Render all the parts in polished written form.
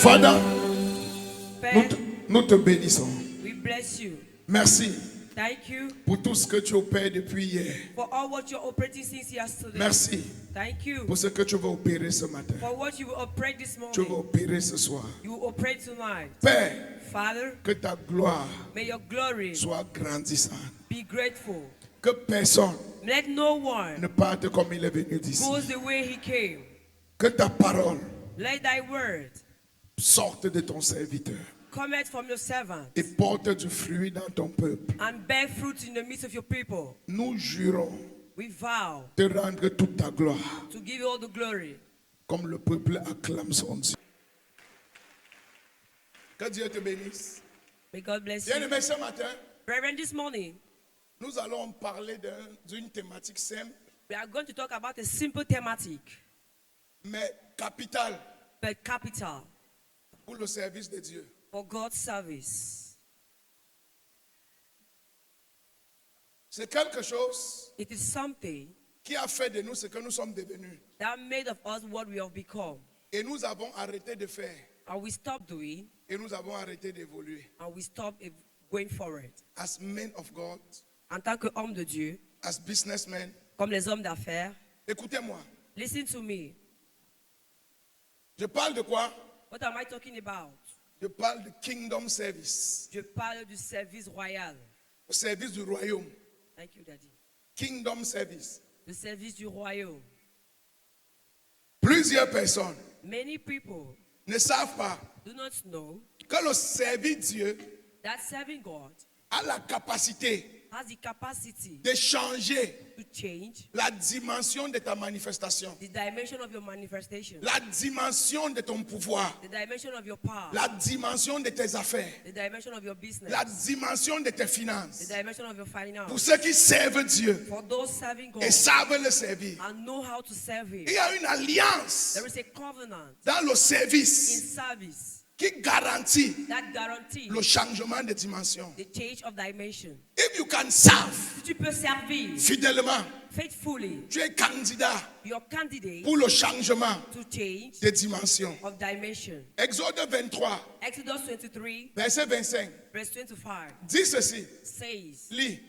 Father, Père, nous te bénissons. we bless you. Merci Thank you pour tout ce que tu opères depuis hier. for all what you're operating since yesterday. Merci Thank you pour ce que tu vas opérer ce matin. for what you will operate this Tu vas morning. opérer ce soir. You will operate tonight. Père, Father, que ta gloire may your glory soit grandissante. be grateful. Que personne Let no one ne parte comme il est venu d'ici. goes the way he came. Que ta parole Let thy word sorte de ton serviteur cometh from your servant et porte du fruit dans ton peuple. and bear fruit in the midst of your people. Nous jurons We vow de rendre toute ta gloire to give you all the glory. comme le peuple acclame son Dieu. Que Dieu te bénisse. May God bless you. Bien-aimé, ce matin, Brethren, this morning, nous allons parler d'une thématique simple, we are going to talk about a simple thematic, mais capitale but capital pour le service de Dieu. for God's service. C'est quelque chose It is something qui a fait de nous ce que nous sommes devenus. that made of us what we have become. Et nous avons arrêté de faire. And we stop doing, Et nous avons arrêté d'évoluer. and we stop going forward. As men of God, En tant qu'homme de Dieu, as businessmen, comme les hommes d'affaires, écoutez-moi. listen to me. Je parle de quoi? What am I talking about? Je parle de kingdom service. Je parle du service royal. Le service du royaume. Thank you, Daddy. Kingdom service. Le service du royaume. Plusieurs personnes Many people ne savent pas do not know que le service Dieu that serving God a la capacité has the capacity de changer to change la dimension de ta manifestation, the dimension of your manifestation, la dimension de ton pouvoir, the dimension of your power, la dimension de tes affaires, the dimension of your business, la dimension de tes the finances. dimension of your Pour finance. ceux qui servent Dieu For those serving God et savent le servir, and know how to serve Him, il y a une alliance there is a covenant dans le in service service qui garantit that guarantees le changement de dimension. the change of dimension. If you can serve Si tu peux servir fidèlement, faithfully, tu es candidat your candidate pour le changement to change de dimension. of dimension. Exode 23, Exodus 23, verset 25, verse 25 dit ceci. says, Lis.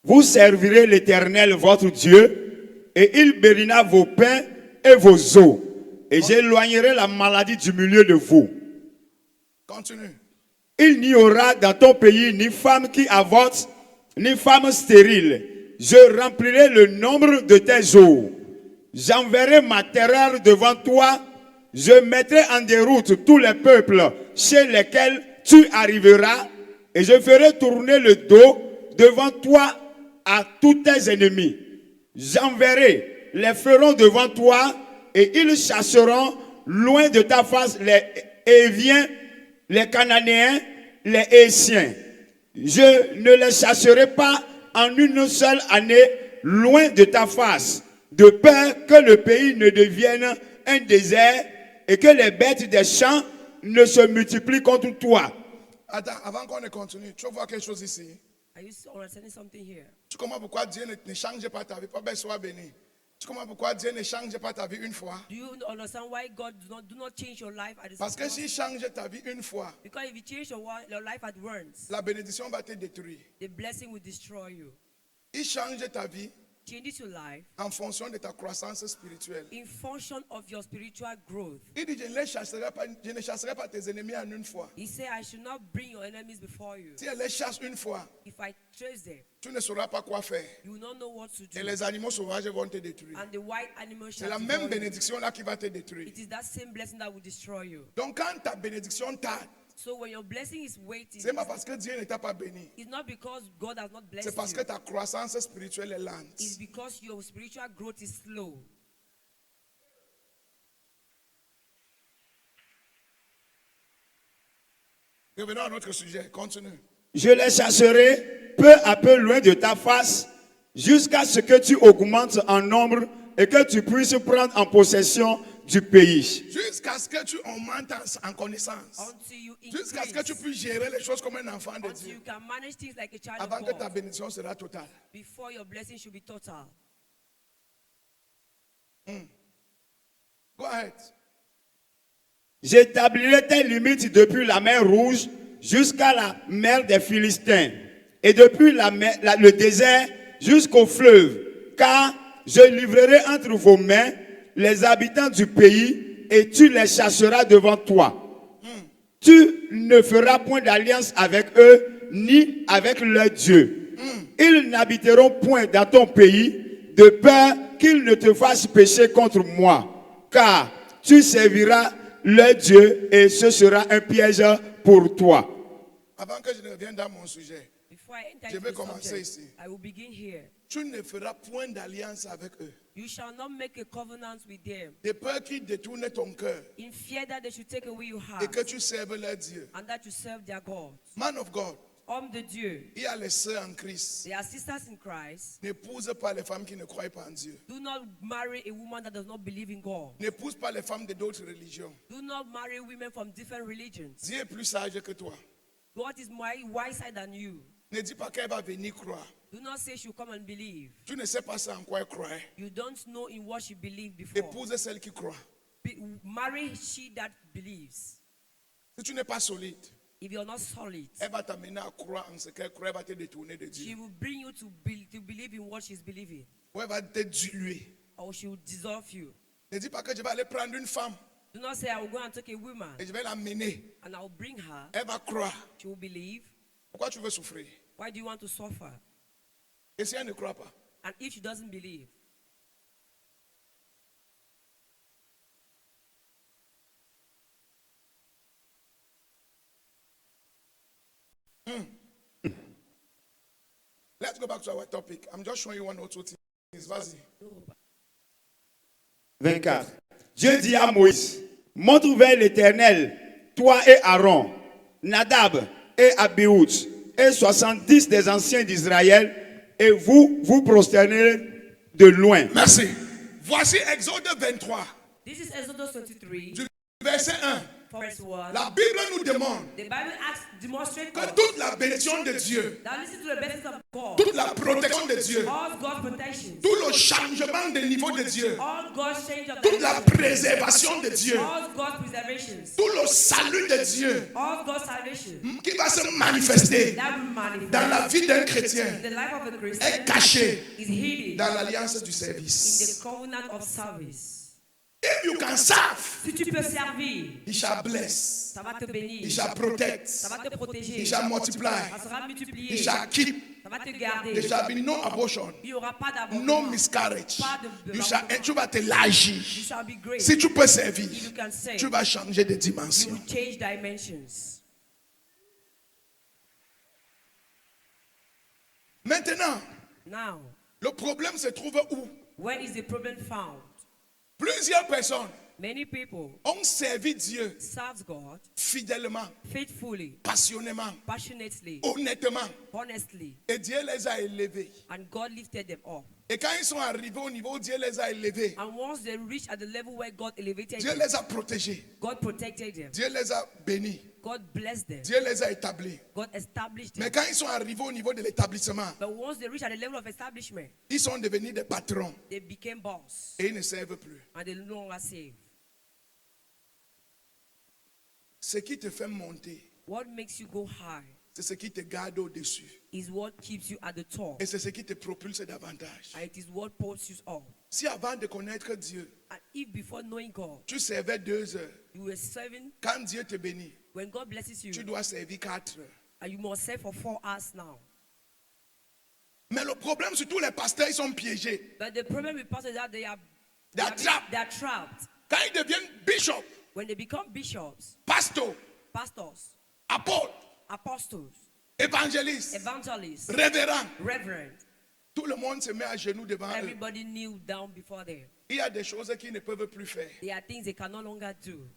Vous servirez l'Éternel votre Dieu, et il bénira vos pains et vos eaux, et j'éloignerai la maladie du milieu de vous. Continue. Il n'y aura dans ton pays ni femme qui avorte, ni femme stérile. Je remplirai le nombre de tes eaux. J'enverrai ma terreur devant toi. Je mettrai en déroute tous les peuples chez lesquels tu arriveras, et je ferai tourner le dos devant toi à tous tes ennemis. J'enverrai les ferons devant toi, et ils chasseront loin de ta face les Héviens, les Cananéens, les Hétiens. Je ne les chasserai pas en une seule année loin de ta face, de peur que le pays ne devienne un désert et que les bêtes des champs ne se multiplient contre toi. Attends, avant qu'on ne continue, tu vas voir quelque chose ici. are you understanding something here? Tu comprends pourquoi Dieu ne change pas ta vie, pas besoin sois béni. Tu comprends pourquoi Dieu ne change pas ta vie une fois? Do you understand why God do not change your life at the Parce que same s'il time? change ta vie une fois, Because if you change your life at once, la bénédiction va te détruire. the blessing will destroy you. Il change ta vie Changes your life en fonction de ta croissance spirituelle. in function of your spiritual growth. Il dit, je ne chasserai pas tes ennemis en une fois. He said, I should not bring your enemies before you. Si elle les chasse une fois, If I trace them, tu ne sauras pas quoi faire. you will not know what to Et do. les animaux sauvages vont te détruire. And the white animal C'est shall la devour même you. bénédiction là qui va te détruire. It is that same blessing that will destroy you. Donc quand ta bénédiction tarde, So when your blessing is waiting, c'est pas parce que Dieu ne t'a pas béni. it's not because God has not blessed C'est parce que you. ta croissance spirituelle est lente. It's because your spiritual growth is slow. Revenons à notre sujet. Continue. Je les chasserai peu à peu loin de ta face, jusqu'à ce que tu augmentes en nombre et que tu puisses prendre en possession du pays. Jusqu'à ce que tu augmentes en connaissance. Until you Jusqu'à ce que tu increase, puisses gérer les choses comme un enfant de until Dieu. you can manage things like a child Avant of que ta God, bénédiction sera totale. before your blessing should be total. Go ahead. J'établirai tes limites depuis la mer Rouge jusqu'à la mer des Philistins, et depuis le désert jusqu'au fleuve, car je livrerai entre vos mains les habitants du pays, et tu les chasseras devant toi. Tu ne feras point d'alliance avec eux, ni avec leurs dieux. Ils n'habiteront point dans ton pays, de peur qu'ils ne te fassent pécher contre moi, car tu serviras leur Dieu, et ce sera un piège pour toi. Avant que je ne revienne dans mon sujet, Before I enter Je into vais the commencer subject, ici. I will begin here. tu ne feras point d'alliance avec eux. You shall not make a covenant with them, De peur qu'ils détournent ton cœur in fear that they should take away your et heart, que tu serves leur Dieu. and that you serve their God. Man of God, Homme de Dieu, il y a les sœurs en Christ. they are sisters in Christ. N'épouse pas les femmes qui ne croient pas en Dieu. Do not marry a woman that does not believe in God. N'épouse pas les femmes de d'autres religions. Do not marry women from different religions. Dieu est plus sage que toi. God is wiser than you. Ne dis pas qu'elle va venir croire. Do not say she'll come and believe. Tu ne sais pas ça en quoi elle croit. You don't know in what she believed before. Épouse celle qui croit. Marry she that believes. Si tu n'es pas solide, If you're not solid, elle va t'amener à croire en ce qu'elle croit. Elle va te détourner de she Dieu. will bring you to believe in what she's believing, Ou elle va te diluer. or she will dissolve you. Ne dis pas que je vais aller prendre une femme Do not say, I will go and take a woman et je vais l'amener. and I will bring her. Elle va croire. She will believe. Pourquoi tu veux souffrir? Why do you want to suffer? Et si elle ne croit pas? And if she doesn't believe, Let's go back to our topic. I'm just showing you one or two things. Vas-y. 24. Dieu dit à Moïse, montre vers l'Éternel, toi et Aaron, Nadab et Abihoud, et 70 des anciens d'Israël, et vous vous prosternerez de loin. Merci. Voici Exode 23, this is Exodus 23, du verset 1. verse 1. La Bible nous demande The Bible asks, demonstrate que God. toute la bénédiction de Dieu, Now listen to the blessings of God. toute la protection de Dieu, All God's protection. tout le changement de niveau de Dieu, All God's change of toute la direction. préservation de Dieu, All God's preservations. tout le salut de Dieu All God's salvation. qui va se manifester That will manifest dans la vie d'un in chrétien the life of a est Christian caché is hidden dans l'alliance du in service. the covenant of service. If you can serve, Si tu peux servir, he shall bless, ça va te bénir. he shall protect, Ça va te protéger. he shall multiply, Ça sera multiplié. he shall keep. Ça va te garder. There shall be no abortion, Il n'y aura pas d'avortement. no miscarriage. Tu vas t'élargir. You shall be great. Si tu peux servir, If you can serve, tu vas changer de you dimension. will change dimensions. Maintenant, Now, le problème se trouve où? where is the problem found? Plusieurs personnes Many people ont servi Dieu serve God fidèlement, faithfully, passionnément, passionately, honnêtement. honestly, Et Dieu les a élevés. and God lifted them up. Et quand ils sont arrivés au niveau où Dieu les a élevés, And once they reached at the level where God elevated Dieu them, les a protégés. God protected them. Dieu les a bénis. God blessed them. Dieu les a établis. God established Mais them. quand ils sont arrivés au niveau de l'établissement, But once they reached at the level of establishment, ils sont devenus des patrons they became boss et ils ne servent plus. and they no longer save. Ce qui te fait monter, What makes you go high c'est ce qui te garde au-dessus. is what keeps you at the top, Et c'est ce qui te propulse davantage. and it is what pulls you up. Si avant de connaître Dieu, And if before knowing God, tu servais 2 heures, you were serving, quand Dieu te bénit, when God blesses you, tu dois servir 4 heures. and you must serve for 4 hours now. Mais le problème, c'est tous les pasteurs, ils sont piégés. But the problem with pastors is that They are trapped. they are trapped. Quand ils deviennent bishop, When they become bishops, pasteur, pastors, apôtre, apostles, évangéliste, evangelists, révérend, reverend, tout le monde se met à genoux devant eux. everybody kneel down before them. Il y a des choses qu'ils ne peuvent plus faire. There are things they can no longer do.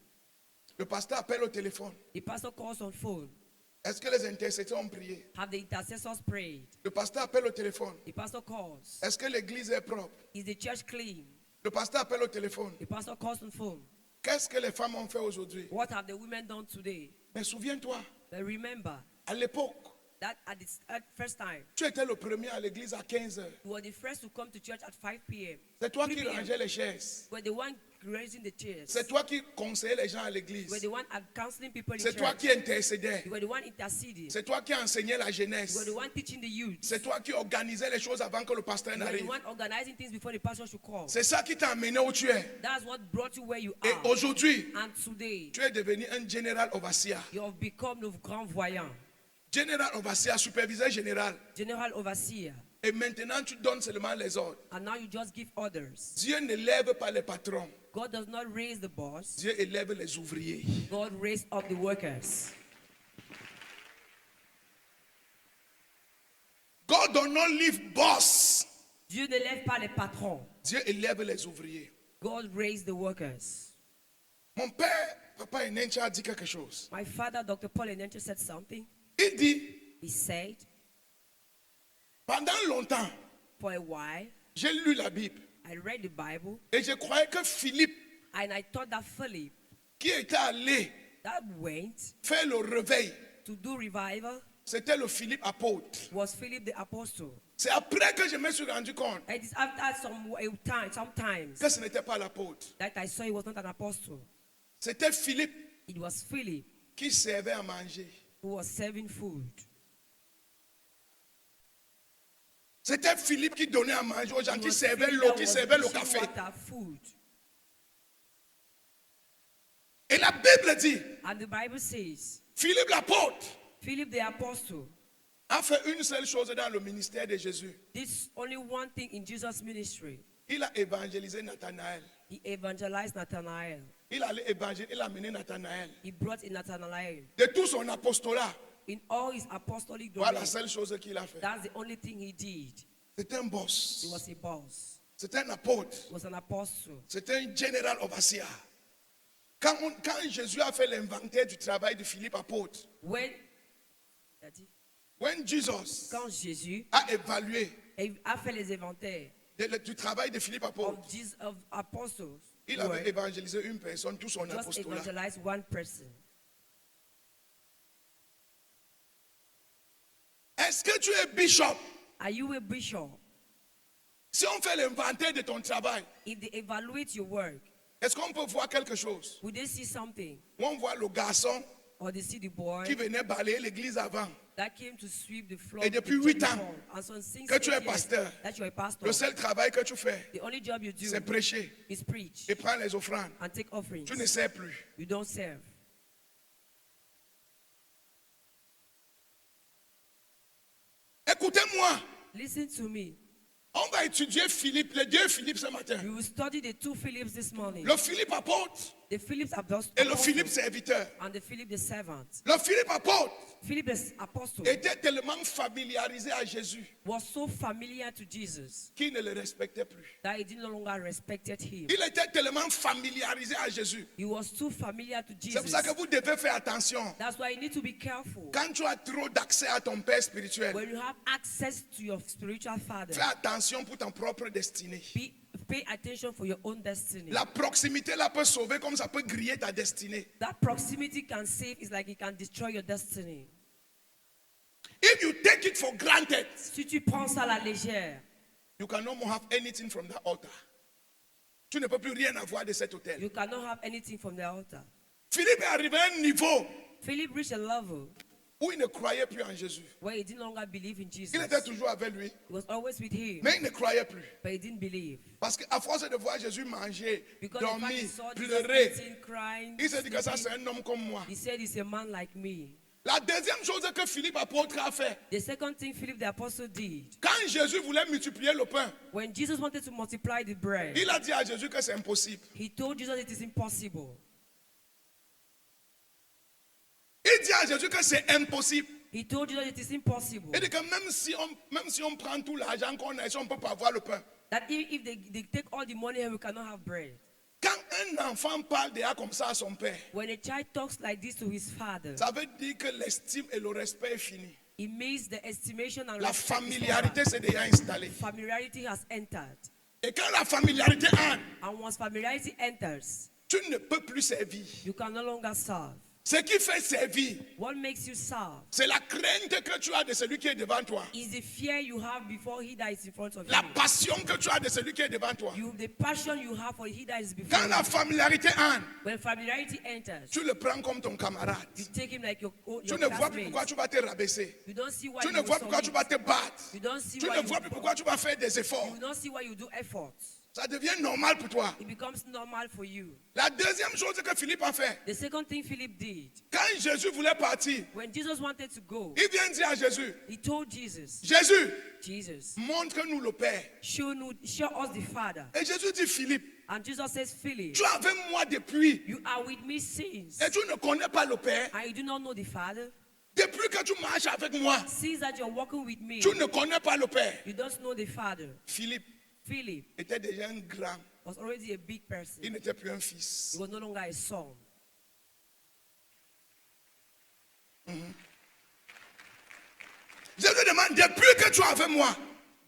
Le pasteur appelle au téléphone. The pastor calls on phone. Est-ce que les intercesseurs ont prié? Have the intercessors prayed? Le pasteur appelle au téléphone. The pastor calls. Est-ce que l'église est propre? Is the church clean? Le pasteur appelle au téléphone. The pastor calls on phone. Qu'est-ce que les femmes ont fait aujourd'hui? What have the women done today? Mais souviens-toi, But remember à l'époque, that at first time, tu étais le premier à l'église à 15 heures. you were the first to come to church at 5 p.m. C'est toi 3 qui p.m. rangeais les chaises. You were the one raising the chairs. C'est toi qui conseillais les gens à You were l'église. the one counseling people in C'est toi church. qui intercédais. You were the one interceding. C'est toi qui enseignais la You jeunesse. were the one teaching the youth. C'est toi qui organisais les choses avant que le pasteur You were the n'arrive. one organizing things before the pastor should call. C'est ça qui t'a amené où tu es. That's what brought you where you Et are. aujourd'hui, And today, tu es devenu un general overseer. you have become the grand voyant, General overseer, superviseur général. general overseer. Et maintenant, tu donnes seulement les ordres. And now you just give orders. Dieu ne lève pas les patrons. God does not raise the boss. Dieu élève les ouvriers. God raised up the workers. God does not leave boss. Dieu ne lève pas les patrons. Dieu élève les ouvriers. God raised the workers. Mon père, papa Enencha a dit quelque chose. My father, Dr. Paul Enenche, said something. Il dit, He said, pendant longtemps, for a while, j'ai lu la Bible. I read the Bible, Et je croyais que Philippe, and I thought that Philip, qui était allé that went faire le réveil, to do revival, c'était le Philippe apôtre. was Philip the apostle. C'est après que je me suis rendu compte It is after sometimes, que ce n'était pas l'apôtre. that I saw he was not an apostle. C'était Philippe It was Philip qui servait à manger. who was serving food. C'était Philippe qui donnait à manger aux gens, It qui was servait Philip l'eau, that qui was servait le dishing café. water, food. Et la Bible dit, And the Bible says, Philippe l'apôtre Philip the apostle a fait une seule chose dans le ministère de Jésus. did only one thing in Jesus' ministry. Il a évangélisé Nathanaël. He evangelized Nathanael. Il a amené Nathanaël. He brought in Nathanael. De tout son apostolat, In all his apostolic voilà domain, la seule chose qu'il a fait. that's the only thing he did. C'est un He boss. was a boss. C'est un apôtre. He was an apostle. C'est un général overseer. Quand Jésus a fait l'inventaire du travail de Philippe apôtre, When Jesus quand Jésus a évalué a fait les inventaires du travail de Philippe apôtre, of apostles, il avait évangélisé une personne, tout son just apostolat. evangelized one person. Est-ce que tu es bishop? Are you a bishop? Si on fait l'inventaire de ton travail, If they evaluate your work, est-ce qu'on peut voir quelque chose? would they see something? Où on voit le garçon Or they see the boy qui venait balayer l'église avant. that came to sweep the floor Et of the depuis church 8 ans before. And so since que tu 8 es years pasteur, that you're a pastor, le seul travail que tu fais, the only job you do c'est prêcher is preach et prendre les offrandes. and take offerings. Tu ne sais plus. You don't serve. Écoutez-moi, Listen to me. on va étudier Philippe, les deux Philippe ce matin. We will study the two Philips this morning. Le Philippe apôtre The Philips apostle et le Philippe serviteur. and the Philip the servant. Le Philippe apôtre Philip the apostle était tellement familiarisé à Jésus was so familiar to Jesus qu'il ne le respectait plus. that he no longer respected him. Il était tellement familiarisé à Jésus. He was too familiar to C'est pour Jesus. ça que vous devez faire attention. That's why you need to be careful. Quand tu as trop d'accès à ton Père spirituel, When you have access to your spiritual father, fais attention pour ton propre destinée. pay attention for your own destiny. La proximité là peut sauver comme ça peut griller ta destinée. That proximity can save, it's like it can destroy your destiny. If you take it for granted, Si tu prends ça à la légère, you can no more have anything from the altar. Tu ne peux plus rien avoir de cet hôtel. you cannot have anything from the altar. Philippe est arrivé à un niveau Philip reached a level où il ne croyait plus en Jésus. where he didn't longer believe in Jesus. Il était toujours avec lui, He was always with him, mais il ne croyait plus. but he didn't believe. Parce qu'à force de voir Jésus manger, Because the fact he dormir, saw Jesus pleurer, eating, crying, il s'est dit que ça c'est sleeping, un homme comme moi. he said he's a man like me. La deuxième chose que Philippe apôtre a fait, The second thing Philip the apostle did, quand Jésus voulait multiplier le pain, when Jesus wanted to multiply the bread, il a dit à Jésus que c'est impossible. he told Jesus it is impossible. Il dit à Jésus que c'est impossible. He told Jesus it is impossible. Il dit que même si on prend tout l'argent qu'on a ici, on ne peut pas avoir le pain. That if they take all the money and we cannot have bread. Quand un enfant parle déjà comme ça à son père, When a child talks like this to his father, ça veut dire que l'estime et le respect est fini. it means the estimation and La respect is familiarité over. s'est déjà installée. Familiarity has entered. Et quand la familiarité entre, And once familiarity enters, tu ne peux plus servir. you can no longer serve. Ce qui fait servir, What makes you serve c'est la crainte que tu as de celui qui est devant toi. is the fear you have before he that is in front of La you. passion que tu as de celui qui est devant toi. The passion you have for he that is before Quand la you. familiarité entre, When familiarity enters, tu le prends comme ton camarade. you take him like your Tu ne vois plus classmate. pourquoi tu vas te rabaisser. You don't see why Tu you ne will vois plus pourquoi tu vas submit. te battre. You don't see Tu why ne you vois plus pourquoi tu vas faire des efforts. You don't see why you do efforts. Ça devient normal pour toi. It becomes normal for you. La deuxième chose que Philippe a fait, The second thing Philip did, quand Jésus voulait partir, when Jesus wanted to go, il vient dire à Jésus, he told Jesus, Jésus, Jesus, montre-nous le Père. show us the Father. Et Jésus dit, Philippe, And Jesus says, Philip, tu es avec moi depuis you are with me since, et tu ne connais pas le Père. and you do not know the Father. Depuis que tu marches avec moi, Since that you're walking with me, tu ne connais pas le Père. you don't know the Father. Philippe Philip était déjà un grand. was already a big person. Il n'était plus un fils. He was no longer a son. Jésus demande, depuis que tu es avec moi,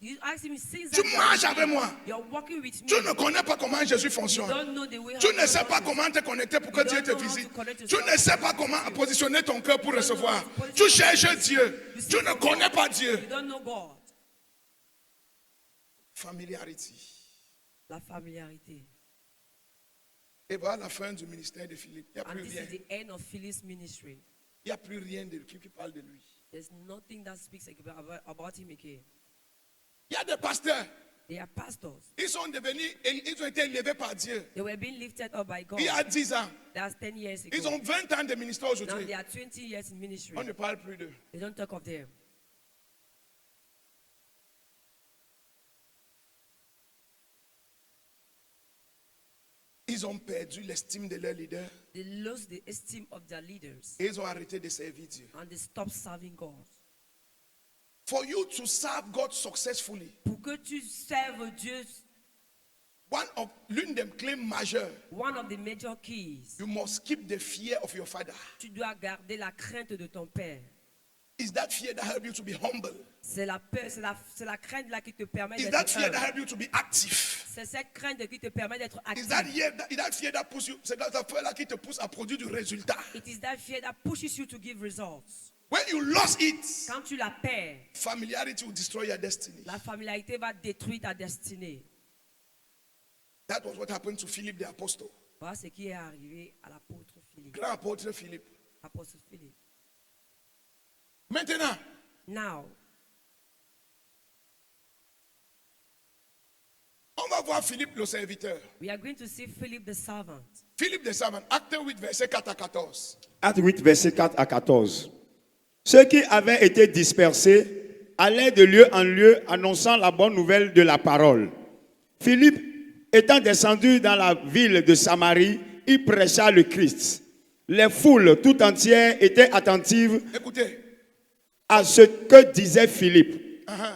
You ask him, since tu that marches avec moi. you're walking with me, Tu ne connais pas comment Jésus you fonctionne. don't know the way Tu how ne God sais pas works. comment te connecter pour que You Dieu don't te know how to visite. connect Tu yourself. ne sais pas comment positionner ton cœur pour You don't know recevoir. how to position Tu yourself. cherches Dieu. You Tu seek ne for connais God. pas Dieu. You don't know God. Familiarité. La familiarité. Et voilà la fin du ministère de Philippe. Il n'y a And plus this rien. is the end of Philip's ministry. Il n'y a plus rien de qui parle de lui. There's nothing that speaks about him again. Il y a des pasteurs. They are pastors. Ils ont été élevés par Dieu. They were being lifted up by God. Il y a 10 ans. That's 10 years ago. Ils ont 20 ans de ministère Now aujourd'hui. they are 20 years in ministry. On ne parle plus d'eux. They don't talk of them. Ils ont perdu l'estime de leur leader. They lost the esteem of their leaders Et ils ont arrêté de servir Dieu. and they stopped serving God. For you to serve God successfully, Pour que tu serves Dieu, l'une des clés majeures, one of the major keys, you must keep the fear of your father. tu dois garder la crainte de ton père. Is that fear that help you to be humble? C'est la peur, c'est la crainte là qui te permet Is d'être that fear that humble. help you to be active? C'est cette crainte qui te permet d'être Is that actif. fear that push you? C'est that fear là qui te pousse à produire du résultat. It is that fear that pushes you to give results. When you lost it, Quand tu la perds, familiarity will destroy your destiny. la familiarité va détruire ta destinée. That was what happened to Philip the apostle. Voilà ce qui est arrivé à l'apôtre Philippe. Grand apôtre Philippe. Apôtre Philippe. Maintenant, Now, on va voir Philippe le serviteur. we are going to see Philip the servant. Philippe le servant, acte 8, verset 4 à 14. Acte 8, verset 4 à 14. Ceux qui avaient été dispersés allaient de lieu en lieu annonçant la bonne nouvelle de la parole. Philippe, étant descendu dans la ville de Samarie, il prêcha le Christ. Les foules tout entières étaient attentives Écoutez, à ce que disait Philippe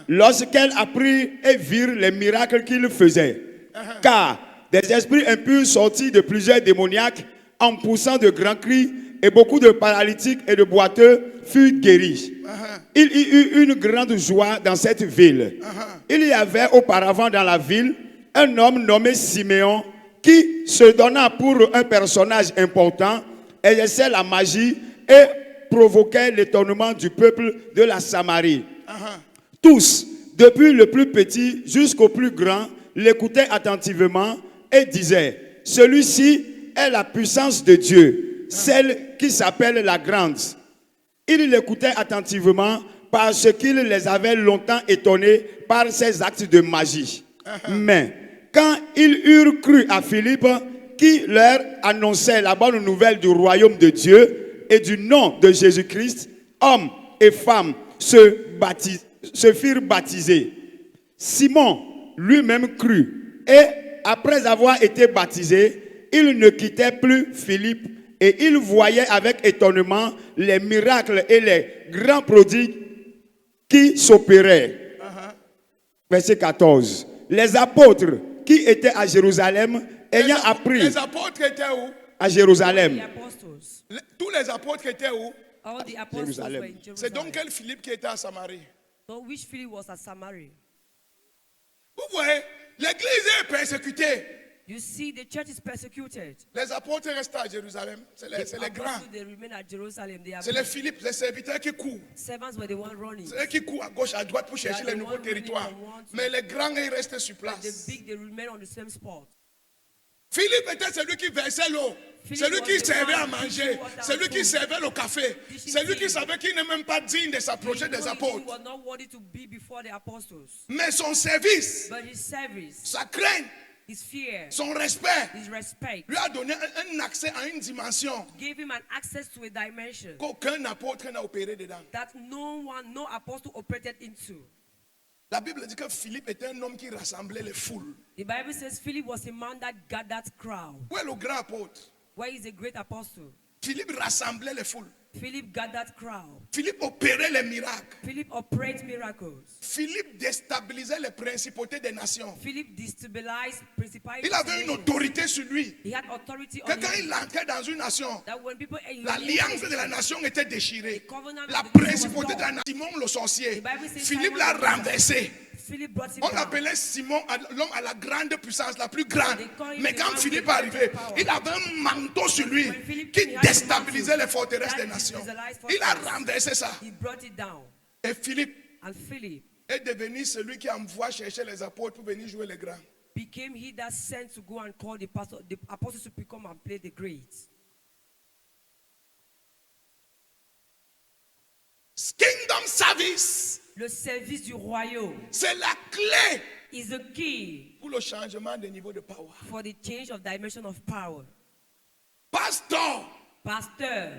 lorsqu'elles apprirent et virent les miracles qu'il faisait. Car des esprits impurs sortis de plusieurs démoniaques en poussant de grands cris et beaucoup de paralytiques et de boiteux furent guéris. Il y eut une grande joie dans cette ville. Il y avait auparavant dans la ville un homme nommé Siméon qui se donna pour un personnage important, exerçait la magie et provoquait l'étonnement du peuple de la Samarie. Tous, depuis le plus petit jusqu'au plus grand, l'écoutaient attentivement et disaient, celui-ci est la puissance de Dieu, celle qui s'appelle la grande. Ils l'écoutaient attentivement parce qu'il les avait longtemps étonnés par ses actes de magie. Mais quand ils eurent cru à Philippe, qui leur annonçait la bonne nouvelle du royaume de Dieu et du nom de Jésus-Christ, hommes et femmes se firent baptiser. Simon lui-même crut et après avoir été baptisé, il ne quittait plus Philippe et il voyait avec étonnement les miracles et les grands prodigues qui s'opéraient. Verset 14. Les apôtres qui étaient à Jérusalem, ayant appris les apôtres étaient où? à Jérusalem. The apostles. Tous les apôtres étaient où? All the apostles Jérusalem. were in Jerusalem. C'est donc quel Philippe qui était à Samarie? So which Philip was at Samaria? Vous voyez, l'église est persécutée. You see, the church is persecuted. Les apôtres restent à Jérusalem. C'est les Apostles, grands. they remain at Jerusalem. They are C'est les big. Philippe, les serviteurs qui courent. Servants were the one running. C'est eux qui courent à gauche, à droite pour chercher They are les the nouveaux one running territoires. from one to- Mais les grands, ils restent sur The place. big, they remain on the same spot. Philippe était celui qui versait l'eau. Philippe Celui was qui the servait one à manger. teaching water Celui and qui food. servait le café. Teaching Celui qui tea. savait qu'il n'est même pas digne de s'approcher des He apôtres. was not worthy to be before the apostles. Mais son service, But his service, sa crainte, his fear, son respect his respect lui a donné un accès à une dimension gave him an access to a dimension qu'aucun apôtre n'a opéré dedans. that no apostle operated into. La Bible dit que Philippe était un homme qui rassemblait les foules. The Bible says Philip was a man that gathered crowd. Où est le grand apôtre? Where is a great apostle? Philippe rassemblait les foules. Philip gathered crowd. Philippe opérait les miracles. Philip operated miracles. Philippe déstabilisait les principautés des nations. Philip destabilized principalities. Il avait une autorité sur lui. He had authority Que on quand him. il entrait dans une nation, That when people l'alliance de la nation était déchirée. The covenant La of the nation principauté was de la nation, Simon le sorcier, The Bible says Philippe Simon l'a the sorcerer. renversé. Philip brought him On down. l'appelait Simon, l'homme à la grande puissance, la plus grande. They call him Mais the quand man Philippe with est arrivé, power. il avait un manteau sur lui When Philip qui came, he had a déstabilisait mantle les forteresses that des nations. destabilized Il a fortresses. renversé ça. He brought it down. Et Philippe And Philip est devenu celui qui envoie chercher les apôtres pour venir jouer les grands. became he that sent to go and call the apostles to become and play the great. Kingdom service, Le service du royaume c'est la clé is the key pour le changement de niveau de power. for the change of dimension of power. Pasteur, Pasteur,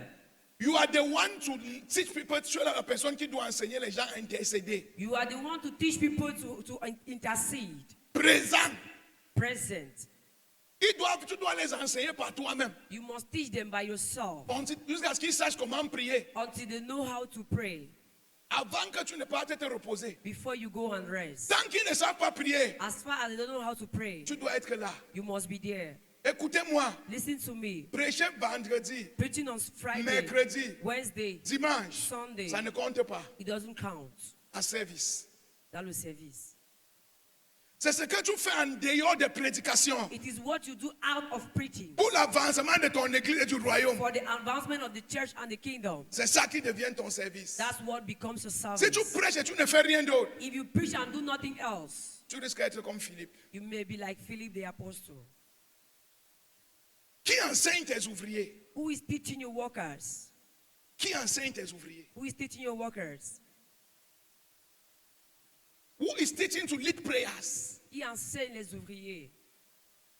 you are the one to teach people. Tu es la personne qui doit enseigner les gens à intercéder. you are the one to teach people to intercede. Présent. Present. Tu dois les enseigner par toi-même. You must teach them by yourself Jusqu'à ce qu'ils sachent comment prier. until they know how to pray Avant que tu ne partes te reposer. before you go and rest. Tant qu'ils ne savent pas prier, As far as they don't know how to pray, tu dois être là. you must be there. Écoutez-moi. Listen to me. Prêcher vendredi, Preaching on Friday, mercredi, Wednesday, dimanche. Sunday, Ça ne compte pas. it doesn't count. À service. Dans le service. C'est ce que tu fais en dehors des prédications. It is what you do out of preaching Pour l'avancement de ton église et du royaume. for the advancement of the church and the kingdom. C'est ça qui devient ton service. That's what becomes your service. Si tu prêches et tu ne fais rien d'autre, If you preach and do nothing else, tu risques d'être comme Philippe. you may be like Philip the apostle. Qui enseigne tes ouvriers? Who is teaching your workers? Qui enseigne tes ouvriers? Who is teaching your workers? Who is teaching to lead prayers? Qui enseigne les ouvriers?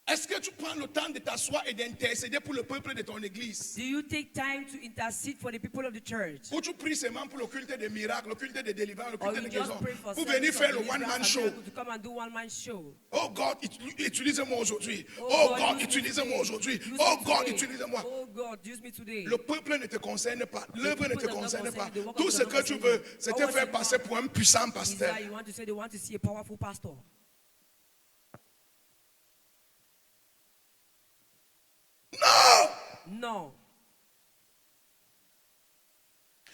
Est-ce que tu prends le temps de t'asseoir et d'intercéder pour le peuple de ton église? Do you take time to intercede for the people of the church? Ou tu pries seulement pour le culte des miracles, le culte des délivrances, le Or culte you des just guérisons? pray for Pour service venir of faire le deliverance one-man and show. miracle to come and do one-man show. Oh God, utilise-moi aujourd'hui. Oh Oh God, God, use me utilise-moi today. aujourd'hui. Use Oh me God, today. utilise-moi. Oh God, use me today. Le peuple ne te concerne pas. L'œuvre ne people te does not concerne concern pas. you. The work Tout of ce God que does tu not veux, concern you. c'est All te what faire you passer want pour un puissant is pasteur. that you want to say they want to see a powerful pastor. Non! No.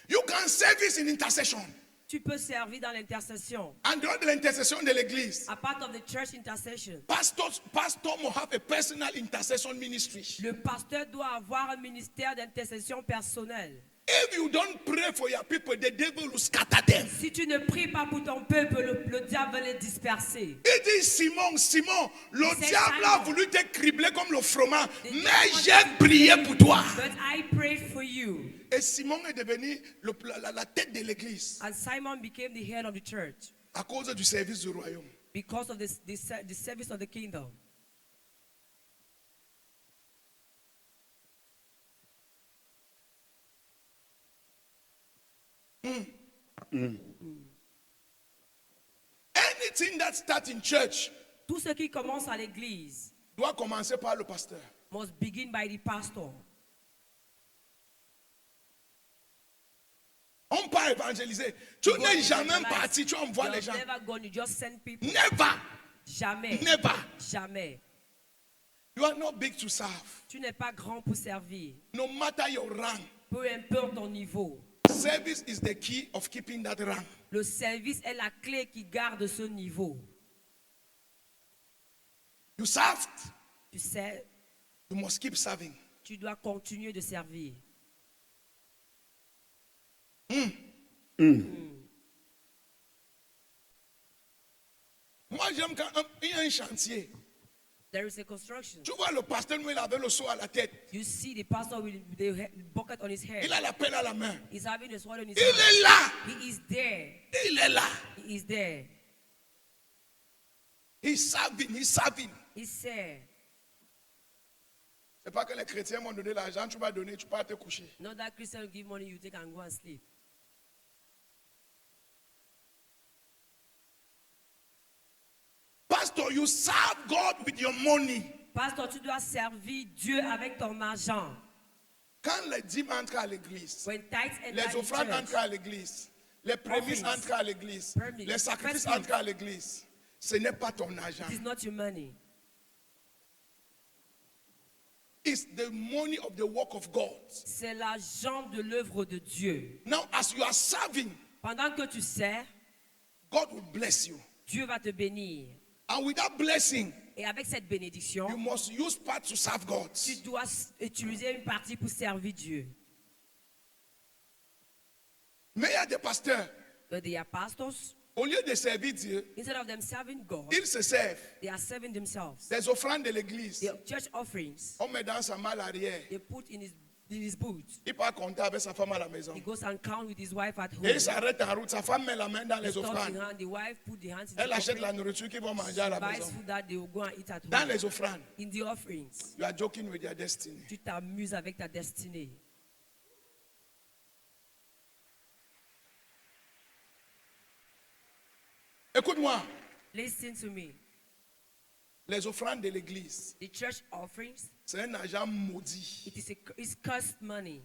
You can service in intercession. Tu peux servir dans l'intercession. En dehors de l'intercession de l'église. A part of the church intercession. Pastor must have a personal intercession ministry. Le pasteur doit avoir un ministère d'intercession personnelle. If you don't pray for your people, the devil will scatter them. Si tu ne pries pas pour ton peuple, le diable va les disperser. Il dit Simon, le C'est diable a Simon. voulu te cribler comme le froment, The mais devil j'ai wanted to prié kill pour you, toi. But I prayed for you. Et Simon est devenu la tête de l'église And Simon became the head of the church à cause du service du royaume. because of the service of the kingdom. Anything that starts in church Tout ce qui commence à l'église doit commencer par le pasteur. must begin by the pastor. On peut évangéliser. Tu You go n'es jamais evangelize. parti, tu envoies You les have gens. never gone, you just send people. Never, Jamais. never. Jamais. You are not big to serve. Tu n'es pas grand pour servir. No matter your rank, Peu importe ton niveau. service is the key of keeping that rank. Le service est la clé qui garde ce niveau. You served, Tu sais, You must keep serving. tu dois continuer de servir. Moi, j'aime quand il y a un chantier. There is a construction. Tu vois le pasteur, nous, il avait le seau à la tête. You see the pastor with the bucket on his head. Il a la pelle à la main. He's having a sword on his Il hand. est là. He is there. Il est là. He is there. He's serving. He's serving. He's there. C'est pas que les chrétiens m'ont donné l'argent, tu vas donner, tu peux te coucher. Not that Christian will give money, you take and go and sleep. Pastor, you serve God with your money. Pasteur, tu dois servir Dieu avec ton argent. Quand les dîmes entrent à l'église, When tithes enter les in offrandes church, entrent à l'église, les prémices Offerings. entrent à l'église, Premise. les sacrifices First entrent à l'église, ce n'est pas ton argent. it is not your money. It's the money of the work of God. C'est l'argent de l'œuvre de Dieu. Now, as you are serving, Pendant que tu sers, God will bless you. Dieu va te bénir. And with that blessing, Et avec cette bénédiction, you must use part to serve God. tu dois utiliser une partie pour servir Dieu. Mais il y a des pasteurs, But they are pastors. au lieu de servir Dieu, Instead of them serving God, ils se servent. they are serving themselves. Des offrandes de l'église, The church offerings, on met dans sa malle arrière. they put in his boots. Il part compter avec sa femme à la maison. He goes and count with his wife at home. Et il s'arrête en route. Sa femme met la main dans He les stops in offrandes. hand. The wife put the hands in Elle the achète la offering. nourriture qu'ils vont manger à la Buys maison. food that they will go and eat at Dans home. les offrandes, In the offerings, you are joking with your destiny. tu t'amuses avec ta destinée. Écoute-moi, Listen to me. les offrandes de l'église, The church offerings, c'est un argent maudit. it's cursed money.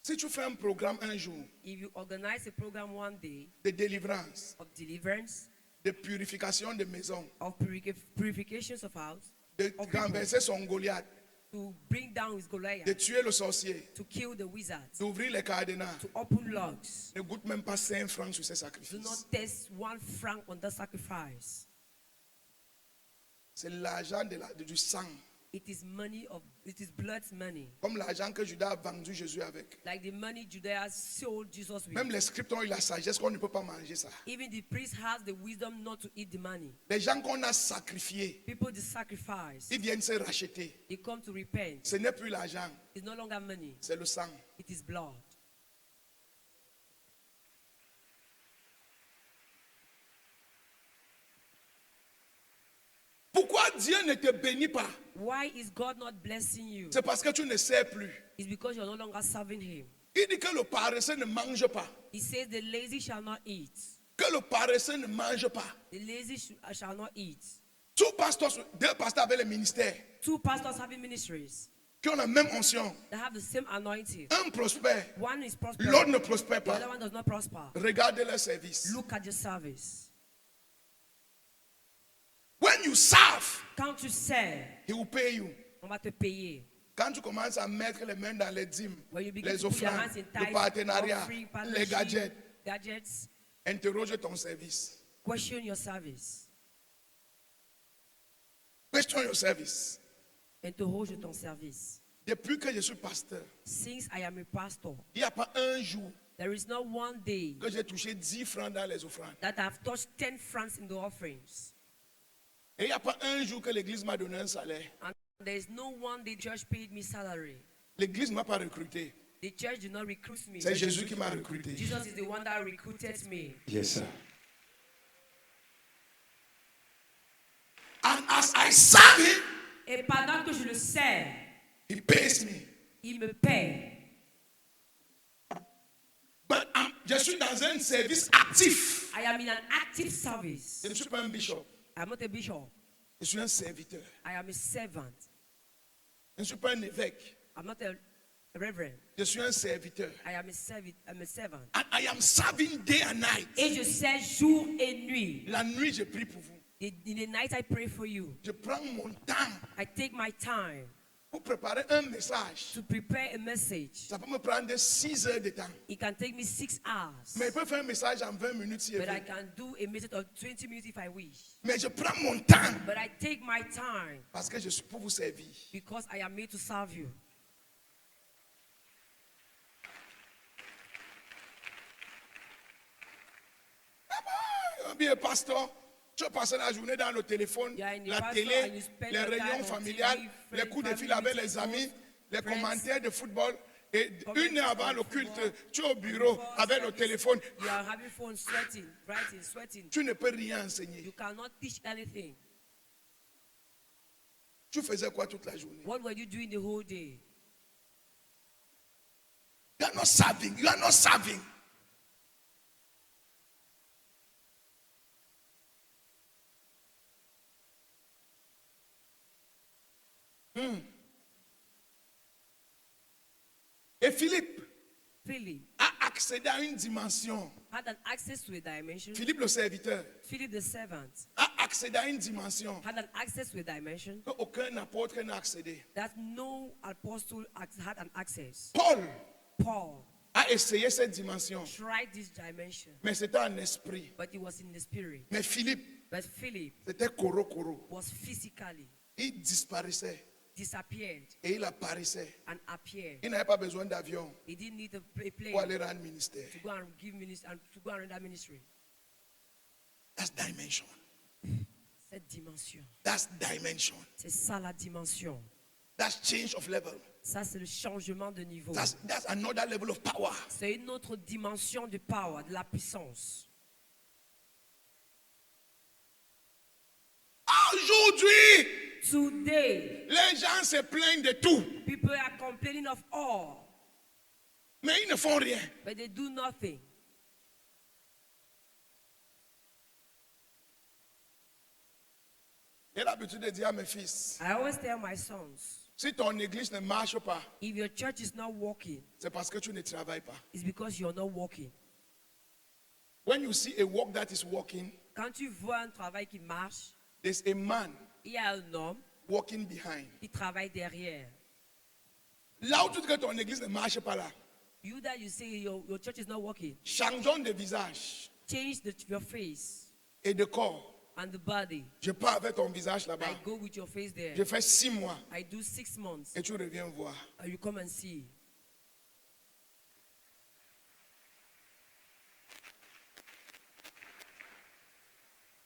Si tu fais un programme un jour If you organize a program one day de délivrance, of deliverance, de purification de maison, of purifications of house, de of people, renverser son Goliath, to bring down his de Goliath, tuer le sorcier, to kill the wizards, d'ouvrir les cadenas, to open locks, ne goûte même pas 5 francs sur ces do sacrifices. not test 1 franc on the sacrifice. C'est l'argent du sang, It is blood's money. comme l'argent que Judas a vendu Jésus avec. Like the money Judas sold Jesus with. Même les scriptes ont eu la sagesse qu'on ne peut pas manger ça. Even the priest has the wisdom not to eat the money. Les gens qu'on a sacrifiés, People they sacrifice. ils viennent se racheter. They come to repent. Ce n'est plus l'argent, It's no longer money. c'est le sang. It is blood. Pourquoi Dieu ne te bénit pas? Why is God not blessing you? C'est parce que tu ne sais plus. It's because you're no longer serving Him. Il dit que le paresseux ne mange pas. He says the lazy shall not eat. Que le paresseux ne mange pas. The lazy shall not eat. Deux pasteurs avec le ministère, 2 pastors having ministries qui ont la même onction. that have the same anointing. Un prospère, One is prosperous. l'autre ne prospère The other pas. one does not prosper. Regardez leur service. Look at your service. When you serve, Quand tu sers, he will pay you. on va te payer. Quand tu commences à mettre les mains dans les dîmes, When you begin les to put your offrandes, hands in le tithes, partenariat, offering, les gadgets, gadgets, interroge ton service. question your service. Question your service. Interroge ton service. Depuis que je suis pasteur, Since I am a pastor, il n'y a pas un jour there is not one day que j'ai touché 10 francs dans les offrandes. that I've touched 10 francs in the offerings. Et il n'y a pas un jour que l'église m'a donné un salaire. And there is no one day the church paid me salary. L'église ne m'a pas recruté. The church did not recruit me. C'est Jésus qui m'a recruté. Jesus is the one that recruited me. Yes, sir. And as I serve him, Et pendant que je le sers, he pays me. il me paie. But je suis dans un service actif. I am in an active service. Je ne suis pas un bishop. I'm not a bishop. Je suis un serviteur. I am a servant. Je ne suis pas un évêque. I'm not a reverend. Je suis un serviteur. I'm a servant. And I am serving day and night. Et je sers jour et nuit. La nuit, je prie pour vous. In the night I pray for you. Je prends mon temps. I take my time. Pour préparer un message, to prepare a message, ça peut me prendre 6 heures de temps. it can take me 6 hours. Mais il peut faire un message en 20 minutes si il But I veut. can do a message of 20 minutes if I wish. Mais je prends mon temps But I take my time parce que je suis pour vous servir. because I am made to serve you. Bien, pasteur, tu as passé la journée dans le téléphone, Yeah, and la pastor, télé, and you spend les your time réunions on familiales, TV, les coups de friends, fil avec family les amis, les friends. commentaires de football. Et Commentaires une heure avant on le culte, football. tu es au bureau Before avec le service, téléphone. You are having fun, sweating, writing, sweating. Tu ne peux rien enseigner. You cannot teach anything. Tu faisais quoi toute la journée? What were you doing the whole day? You are not serving. You are not serving. Et Philippe Philip a accédé à une dimension. had an access to a dimension. Philippe le serviteur Philip the servant a accédé à une dimension had an access to a dimension que aucun apôtre n'a accédé. that no apostle had an access. Paul Paul a essayé cette dimension, tried this dimension, mais c'était en esprit. but he was in the spirit. Mais Philippe, But Philip c'était coro. was physically Il disparaissait disappeared et il apparaissait. and appeared. Il n'avait pas besoin d'avion He didn't need a pour plane aller rendre ministère. to go and give ministry and to go and run that ministry. That's dimension. Cette dimension, That's dimension. c'est ça la dimension. That's change of level. Ça c'est le changement de niveau. That's another level of power. C'est une autre dimension de power, de la puissance. Aujourd'hui, Today, les gens se plaignent de tout, people are complaining of all, mais ils ne font rien. but they do nothing. J'ai l'habitude de dire à mes fils, I always tell my sons, si ton église ne marche pas, if your church is not working, c'est parce que tu ne travailles pas. it's because you're not working. When you see a work that is working, Quand tu vois un travail qui marche, there's a man il y a un homme walking behind. qui travaille derrière. Là où tu dis que ton église ne marche pas là, You that you say your church is not working, changeons de visage change your face et de corps. and the body. Je pars avec ton visage là-bas. I go with your face there. Je fais 6 mois I do 6 months. et tu reviens voir. And you come and see.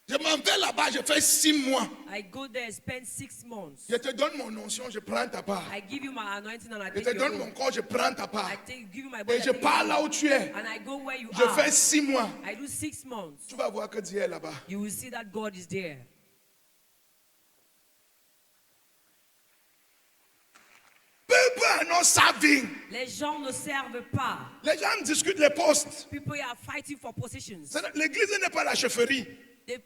Je m'en vais là-bas, je fais 6 mois. I go there, spend 6 months. Je te donne mon onction, je prends ta part. I give you my anointing and I Je take te your donne own. mon corps, je prends ta part. Give you my body. Et je pars là où tu es. And I go where you Je are. fais 6 mois. I do 6 months. Tu vas voir que Dieu est là-bas. You will see that God is there. People are not serving. Les gens ne servent pas. Les gens discutent les postes. People are fighting for positions. L'église n'est pas la chefferie. The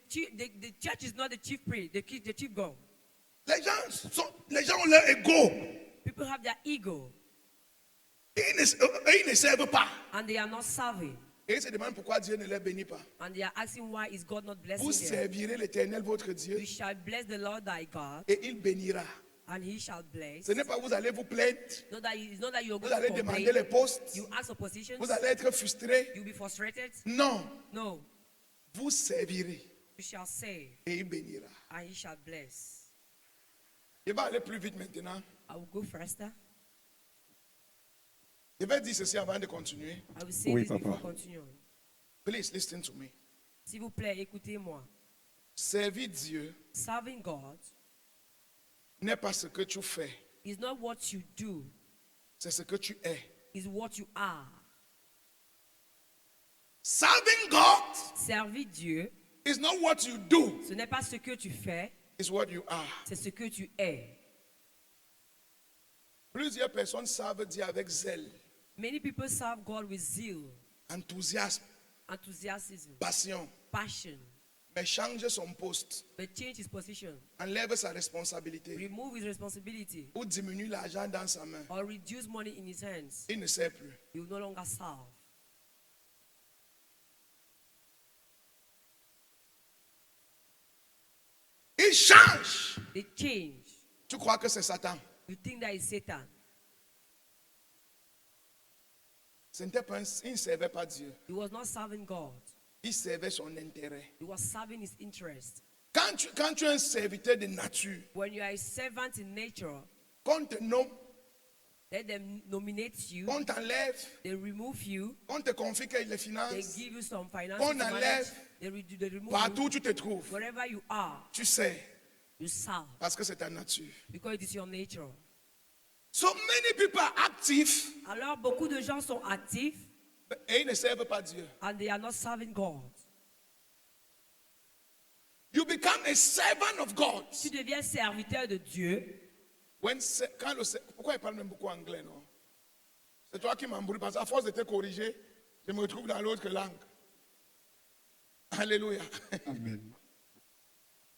church is not the chief priest, the chief god. Les gens ont leur ego. People have their ego Et ils ne servent pas. and they are not serving. Et ils se demandent pourquoi Dieu ne les bénit pas. And they are asking why is God not blessing Vous them. servirez l'Éternel, votre Dieu, You shall bless the Lord thy God, et il bénira. and he shall bless. Ce n'est pas vous allez vous plaindre, It's not that you're vous going allez to demander complain. les postes, You ask for positions. vous allez être frustré. You'll be frustrated. Non, No. vous servirez You shall save, et il bénira. and he shall bless. Je vais aller plus vite maintenant. I will go faster. Je vais dire ceci avant de continuer. I will say Oui, this before papa. continuing. Please listen to me. S'il vous plaît, écoutez-moi. Servir Dieu Serving God n'est pas ce que tu fais, is not what you do, c'est ce que tu es. is what you are. Serving God Servir Dieu, is not what you do, ce n'est pas ce que tu fais, it's what you are. c'est ce que tu es. Plusieurs personnes servent Dieu avec zèle, Many people serve God with zeal, enthousiasme, enthusiasm, passion, passion, mais change son poste, but change his position, enlève sa responsabilité remove his responsibility, ou diminue l'argent dans sa main. or reduce money in his hands. Il ne sert plus. He will no longer serve. Il change. They change. Tu crois que c'est Satan? You think that is Satan. Il ne servait pas Dieu. He was not serving God. Il servait son intérêt. He was serving his interest. Quand tu es un serviteur de nature, When you are a servant in nature, qu'on te nomme, let them nominate you. qu'on t'enlève, They remove you. qu'on te confie les They finances, give you some finances qu'on to manage. enlève, They remove partout you. où tu te trouves, Wherever you are, tu sais, you serve parce que c'est ta nature. because it is your nature. So many people are active, Alors beaucoup de gens sont actifs et ils ne servent pas Dieu. and they are not serving God. You become a servant of God. Tu deviens serviteur de Dieu. Pourquoi il parle même beaucoup anglais, non? C'est toi qui m'embrouille, parce qu'à force de te corriger, je me retrouve dans l'autre langue. Alléluia. Amen.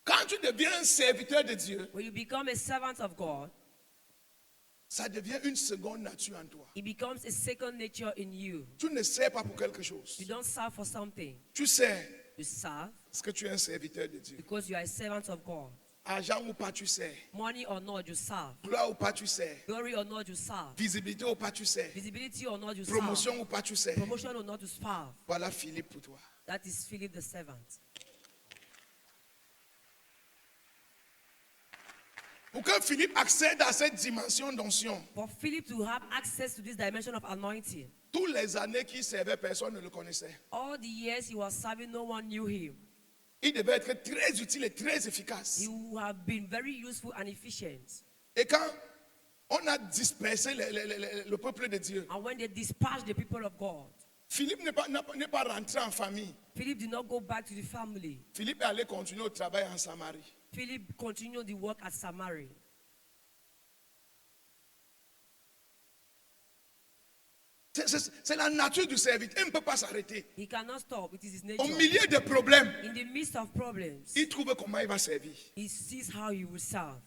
Quand tu deviens un serviteur de Dieu, When you become a servant of God, ça devient une seconde nature en toi. it becomes a second nature in you. Tu ne sers pas pour quelque chose. You don't serve for something. Tu sers You serve parce que tu es un serviteur de Dieu. because you are a servant of God. Argent ou pas, tu sers. Money or not, you serve. Gloire ou pas, tu sers. Glory or not, you serve. Visibilité ou pas, tu sers. Visibility or not, you serve. Promotion ou pas, tu sers. Promotion or not, you serve. Voilà Philippe pour toi. That is Philip the servant. Pour que Philippe accède à cette dimension d'onction, For Philip to have access to this dimension of anointing, toutes les années qu'il servait, personne ne le connaissait. all the years he was serving, no one knew him. Il devait être très utile et très efficace. He would have been very useful and efficient. Et quand on a dispersé le peuple de Dieu, And when they dispatched the people of God, Philippe n'est pas rentré en famille. Philip did not go back to the family. Philippe est allé continuer au travail en Samarie. Philip continued the work at Samaria. C'est la nature du serviteur. Il ne peut pas s'arrêter. He cannot stop. It is his Au nature. milieu des problèmes, In the midst of problems, il trouve comment il va servir. he sees how he will serve.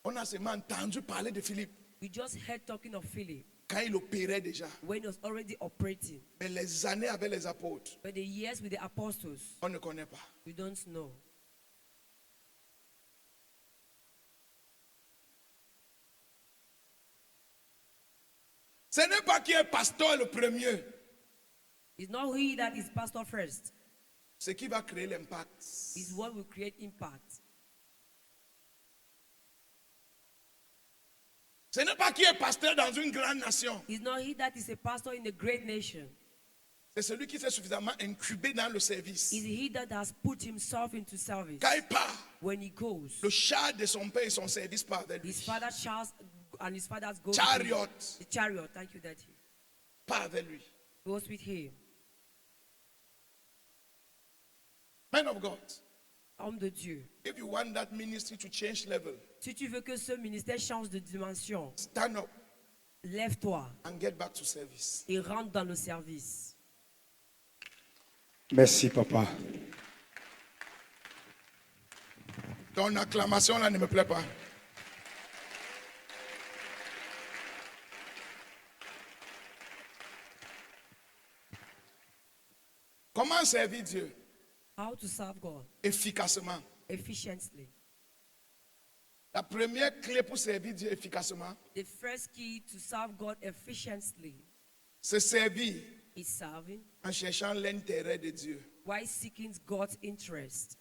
On a seulement entendu parler de Philippe We just heard talking of Philip quand il opérait déjà. when he was already operating. Mais les années avec les apôtres, But the years with the apostles, on ne connaît pas. we don't know. Ce n'est pas qui est pasteur le premier, It's not he that is pastor first. c'est qui va créer l'impact. It's what will create impact. Ce n'est pas qui est pasteur dans une grande nation, It's not he that is a pastor in a great nation. c'est celui qui s'est suffisamment incubé dans le service. It's he that has put himself into service. Quand il part, When he goes, le char de son père et son service part avec lui. his father Charles and his father's go. Chariot The chariot, thank you, Daddy. part avec lui. Goes with him. Man of God, Homme de Dieu. if you want that ministry to change level, Si tu veux que ce ministère change de dimension, stand up lève-toi and get back to service. et rentre dans le service. Merci, papa. Ton acclamation là ne me plaît pas. Comment servir Dieu How to serve God efficacement? efficiently. La première clé pour servir Dieu efficacement, The first key to serve God efficiently c'est servir is serving en cherchant l'intérêt de Dieu. while seeking God's interest.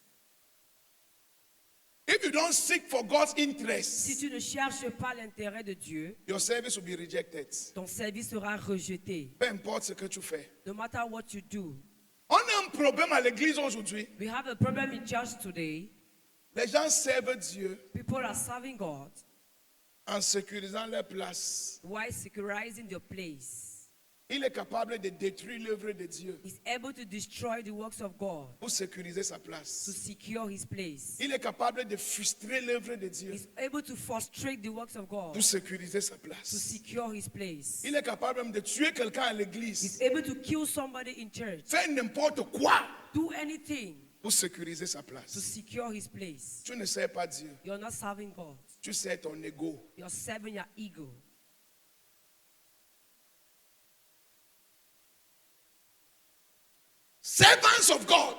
If you don't seek for God's Si interest, tu ne cherches pas l'intérêt de Dieu, your service will be rejected. ton service sera rejeté. Peu importe ce que tu fais. No matter what you do. On a un problème à l'église aujourd'hui. We have a problem in church today. Les gens servent Dieu People are serving God en sécurisant leur place. while securizing their place. Il est capable de détruire l'œuvre de Dieu He's able to destroy the works of God pour sécuriser sa to place. secure his place. Il est capable de frustrer l'œuvre de Dieu He's able to frustrate the works of God pour sécuriser sa to place. secure his place. Il est capable même de tuer quelqu'un à He's l'église, able to kill somebody in church. faire n'importe quoi Do anything pour sécuriser sa to place. secure his place. Tu ne sers pas Dieu, You're not serving God. tu sers ton ego. You're serving your ego. Servants of God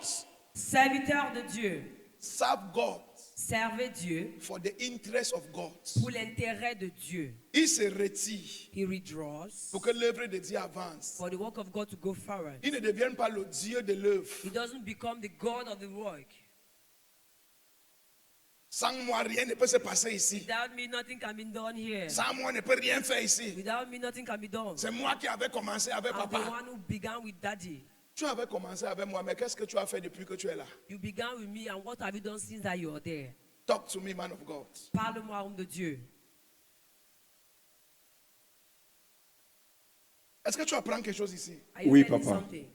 Serviteur de Dieu. serve God Servez Dieu for the interest of God. pour l'intérêt de Dieu. Il se retire He withdraws pour que l'œuvre de Dieu avance. for the work of God to go forward. Il ne devient pas le Dieu de l'œuvre. He doesn't become the God of the work. Sans moi, rien ne peut se passer ici. Without me, nothing can be done here. Sans moi, on ne peut rien faire ici. Without me, nothing can be done. C'est moi qui avais commencé avec I'm the papa. one who began with Daddy. Tu avais commencé avec moi, mais qu'est-ce que tu as fait depuis que tu es là? You began with me, and what have you done since that you are there? Talk to me, man of God. Parle-moi, homme de Dieu. Est-ce que tu apprends quelque chose ici? Are you Oui, learning papa. something?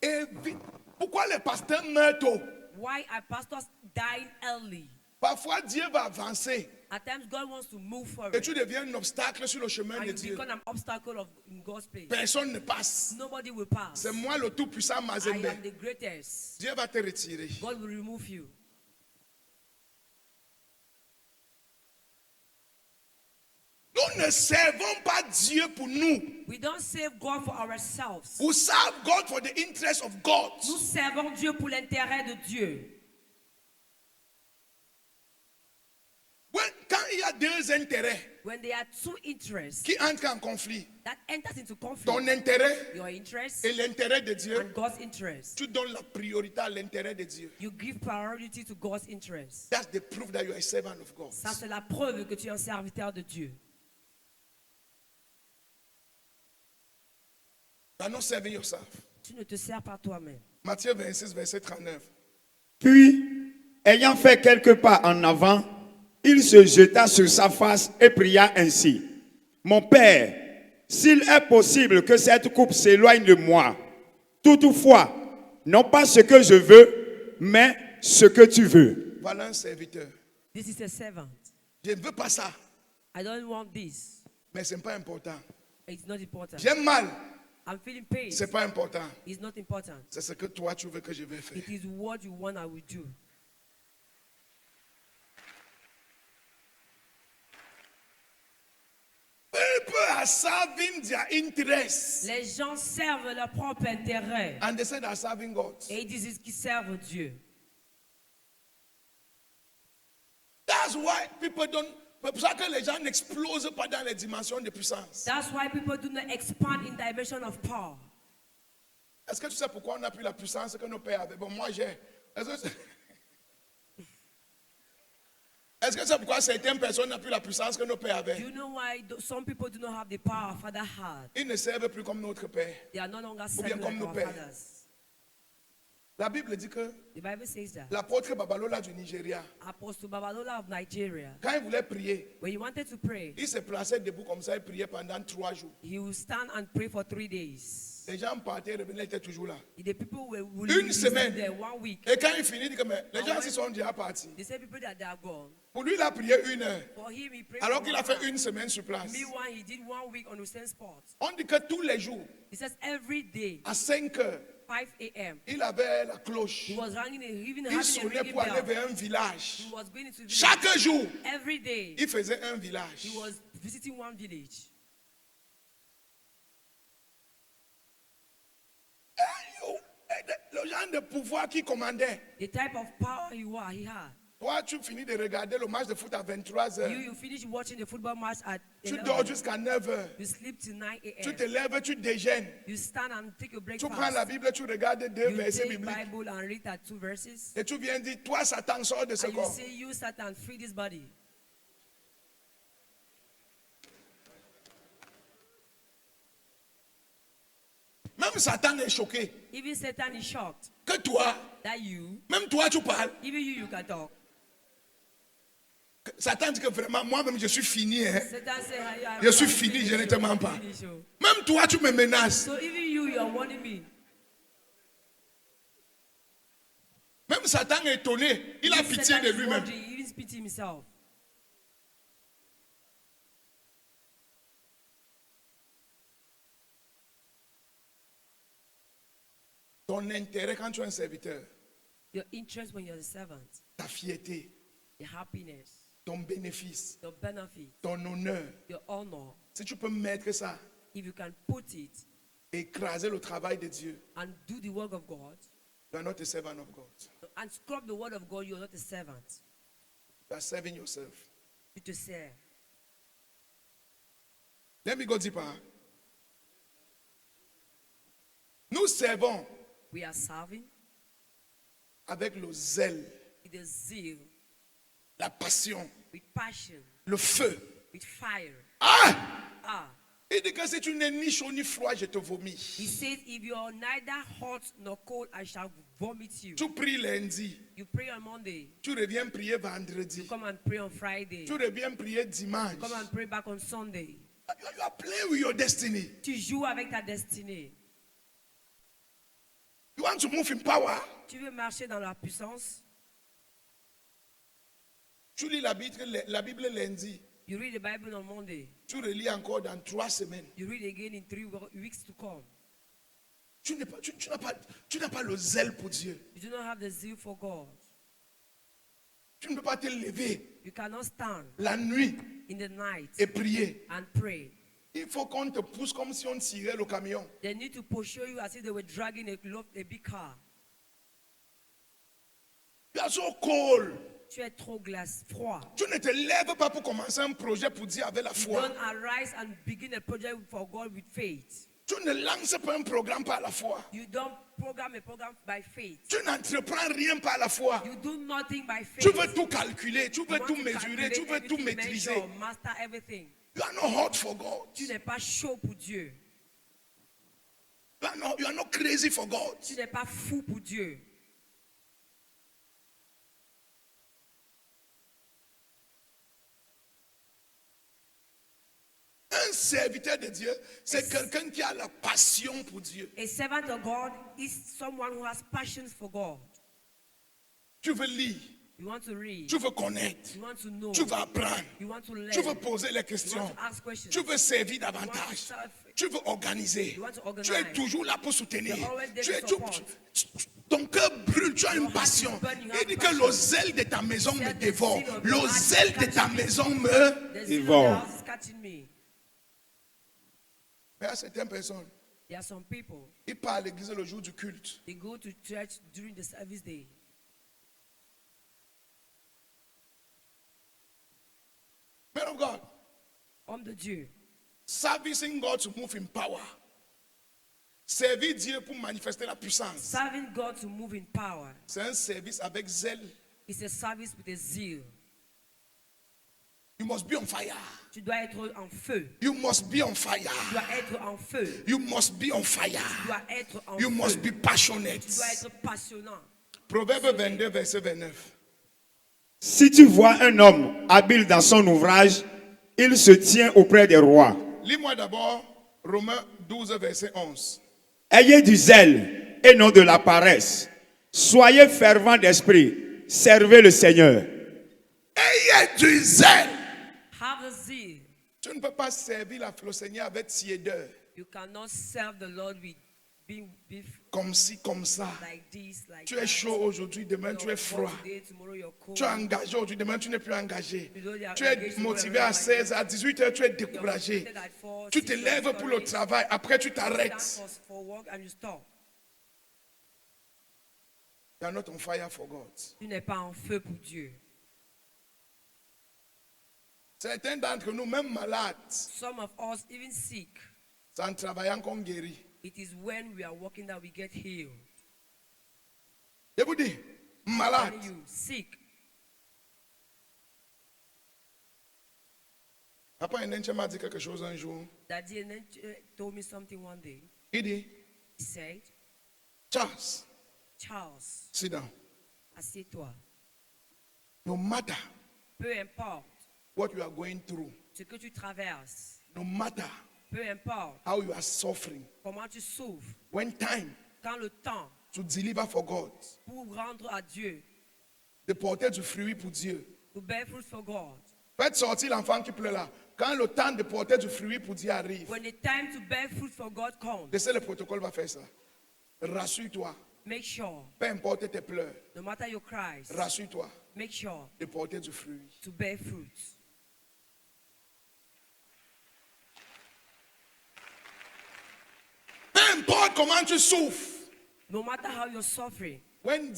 Et vite. Pourquoi les pasteurs meurent tôt? Why are pastors dying early? Parfois, Dieu va avancer At times, God wants to move et forward, tu deviens un obstacle sur le chemin and de you Dieu. become an obstacle in God's place. Personne ne passe. Nobody will pass. C'est moi le tout-puissant I Mazembe. am the greatest. Dieu va te retirer. God will remove you. Nous ne servons pas Dieu pour nous. We don't save God for ourselves. We serve God for the interest of God. Nous servons Dieu pour l'intérêt de Dieu. Quand il y a deux intérêts When there are two interests qui entrent en conflit, that enters into conflict, ton intérêt your interest et l'intérêt de Dieu, and God's interest, tu donnes la priorité à l'intérêt de Dieu. you give priority to God's interest. That's the proof that you are a servant of God. Ça, c'est la preuve que tu es un serviteur de Dieu. You are not serving yourself. Tu ne te sers pas toi-même. Matthieu 26, verset 39. Puis, ayant fait quelques pas en avant, il se jeta sur sa face et pria ainsi. Mon Père, s'il est possible que cette coupe s'éloigne de moi, toutefois, non pas ce que je veux, mais ce que tu veux. Voilà un serviteur. This is a servant. Je ne veux pas ça, I don't want this. mais ce n'est pas important. It's not important. J'ai mal, I'm feeling pain. ce n'est pas important. It's not important. C'est ce que toi tu veux que je vais faire. It is what you want I will do. People are serving their interests, Les gens servent leur propre intérêt. and they say they are serving God. Et ils disent qu'ils servent Dieu. That's why people don't. C'est pour ça que les gens n'explosent pas dans les dimensions de puissance. That's why people do not expand in dimension of power. Est-ce que tu sais pourquoi on n'a plus la puissance que nos pères avaient? Bon, moi j'ai. Est-ce que tu sais pourquoi certaines personnes n'ont plus la puissance que nos pères Do avaient? you know why some people do not have the power our father had? Ils ne servent plus comme notre père. They are no longer Ou bien serving comme like nos our pères. fathers. La Bible dit que The Bible says that. l'apôtre Babalola du Nigeria, Apostle Babalola of Nigeria, quand il voulait prier, when he wanted to pray, il se plaçait debout comme ça et priait pendant 3 jours. he would stand and pray for 3 days. Les gens partaient, revenaient, ils étaient toujours là. The people would Une be semaine. there 1 week. Et quand il finit, il dit que mais les gens s'y sont déjà partis. They say people that they are gone. Pour lui, il a prié 1 heure. For him, he prayed Alors for qu'il 1 a fait hour. 1 semaine sur place. Meanwhile, he did 1 week on the same spot. On dit que tous les jours, He says every day, à 5 heures, 5 a.m., il avait la cloche. he was ringing, even Il having a sonnait ringing pour aller bell. vers un village. He was going to village. Chaque jour, Every day, il faisait un village. he was visiting one village. Le genre de pouvoir qui commandait. The type of power he had. Toi, tu finis de regarder le match de foot à 23 heures. You finish watching the football match at Tu 11. dors jusqu'à 9 heures. You sleep till 9 Tu te a.m. lèves, tu déjeunes. You stand and take a Tu prends la breakfast. Bible, tu regardes 2 You versets take bibliques. Bible and read that 2 verses. Et tu viens dire, toi, Satan, sors de ce And you corps. say, you Satan, free this body. Même Satan est choqué. Even Satan is shocked Que toi, that you, même toi, tu parles. even you can talk. Satan dit que vraiment, moi-même, je suis fini. Hein. Satan say, Je suis fini, je ne te mens pas. Finish, oh. Même toi, tu me menaces. So even you are warning me. Même Satan est étonné. Il a Even pitié Satan de is lui-même. wondering, he even pity himself. Ton intérêt quand tu es un serviteur, Your interest when you're a servant, ta fierté, your happiness, ton bénéfice, your benefit, ton honneur, your honor, si tu peux mettre ça if you can put it et écraser le travail de Dieu, and do the work of God you are not a servant of God. and scrub the word of God, you're not a servant. You are serving yourself. Tu te sers. Let me go deeper. Nous servons We are serving avec le zèle, with a zeal, la passion, with passion, le feu. with fire. Ah! Ah, Il dit que si tu n'es ni chaud ni froid, je te vomis. he says, if you are neither hot nor cold, I shall vomit you. Tu pries lundi, You pray on Monday, tu reviens prier vendredi, come and pray on Friday, tu reviens prier dimanche. come and pray back on Sunday. You are playing with your destiny. Tu joues avec ta destinée. You want to move in power. Tu veux marcher dans la puissance. Tu lis la Bible lundi. You read the Bible on Monday. Tu relis encore dans 3 semaines. You read again in 3 weeks to come. Tu n'as pas le zèle pour Dieu. You do not have the zeal for God. Tu ne peux pas te lever You cannot stand la nuit in the night et prier. and pray. Il faut qu'on te pousse comme si on tirait le camion. They need to pursue you as if they were dragging a big car. You are so cold. Tu es trop froid. Tu ne te lèves pas pour commencer un projet pour dire avec la You foi. don't arise and begin a project for God with faith. Tu ne lances pas un programme par la foi. You don't program a program by faith. Tu n'entreprends rien par la foi. You do nothing by faith. Tu veux tout calculer, tu You veux want tout to mesurer, calculate tu veux tout everything, maîtriser. measure, master everything. You are not hot for God. Tu n'es pas chaud pour Dieu. You are not crazy for God. Tu n'es pas fou pour Dieu. Un serviteur de Dieu, c'est quelqu'un qui a la passion pour Dieu. A servant of God is someone who has passions for God. Tu veux lire, You want to read. tu veux connaître, You want to know. tu veux apprendre, You want to learn. tu veux poser les You questions, want to ask questions. tu veux servir You want to davantage, serve. tu veux organiser. You want to organize. Tu es toujours là pour soutenir. You're always there Tu es to tout- support. ton cœur brûle, tu as Your une heart passion. is burning, you Il have dit que passion. le zèle de ta maison me Said the dévore. zeal of Le your heart zèle is de ta catching me. maison me. The zeal of Yvonne. the house is catching me. Mais à certaines personnes, There are some people, ils partent à l'église le jour du culte. they go to church during the service day. Men of God, Homme de Dieu. servicing God to move in power. Servir Dieu pour manifester la puissance. Serving God to move in power C'est un service avec zèle. is a service with a zeal. You must be on fire. Tu dois être en feu. You must be on fire. Tu dois être en feu. You must be on fire. Tu dois être en You feu. must be passionate. Tu dois être passionnant. Proverbe 22, verset 29. Si tu vois un homme habile dans son ouvrage, il se tient auprès des rois. Lis-moi d'abord Romains 12, verset 11. Ayez du zèle et non de la paresse. Soyez fervents d'esprit. Servez le Seigneur. Ayez du zèle. Have a zeal. Tu ne peux pas servir le Seigneur avec tiédeur. You cannot serve the Lord with being Comme ci, comme ça. like this, like Tu es that. chaud aujourd'hui, demain tu es You're froid. hot today, tomorrow you're cold. Tu es engagé aujourd'hui, demain tu n'es plus engagé. You know, you are Tu es engaged, motivé you are à 16, à 18 heures, tu es You're découragé. motivated at 4, Tu 6, te you're lèves pour le discouraged. travail, après tu You stand t'arrêtes. for work and you stop. You are not on fire for God. Tu n'es pas en feu pour Dieu. Certains d'entre nous, même malades, Some of us, even sick, c'est en travaillant qu'on guérit. it is when we are walking that we get healed. Je vous dis, malade. When you sick, Papa Enenche m'a dit quelque chose un jour. Daddy told me something one day. Il dit, He said, Charles, Charles, sit down. assieds-toi. No matter Peu importe what you are going through, ce que tu traverses, no matter peu importe how you are suffering, comment tu souffres, when time quand le temps to deliver for God, pour rendre à Dieu, de porter du fruit pour Dieu. to bear fruit for God, Faites sortir l'enfant qui pleure là. Quand le temps de porter du fruit pour Dieu arrive, when the time to bear fruit for God comes, laissez le protocole va faire ça. Rassure-toi, make sure, peu importe tes pleurs, no matter your cries, rassure-toi make sure de porter du fruit. to bear fruit. Peu importe comment tu souffres, No matter how you're suffering, When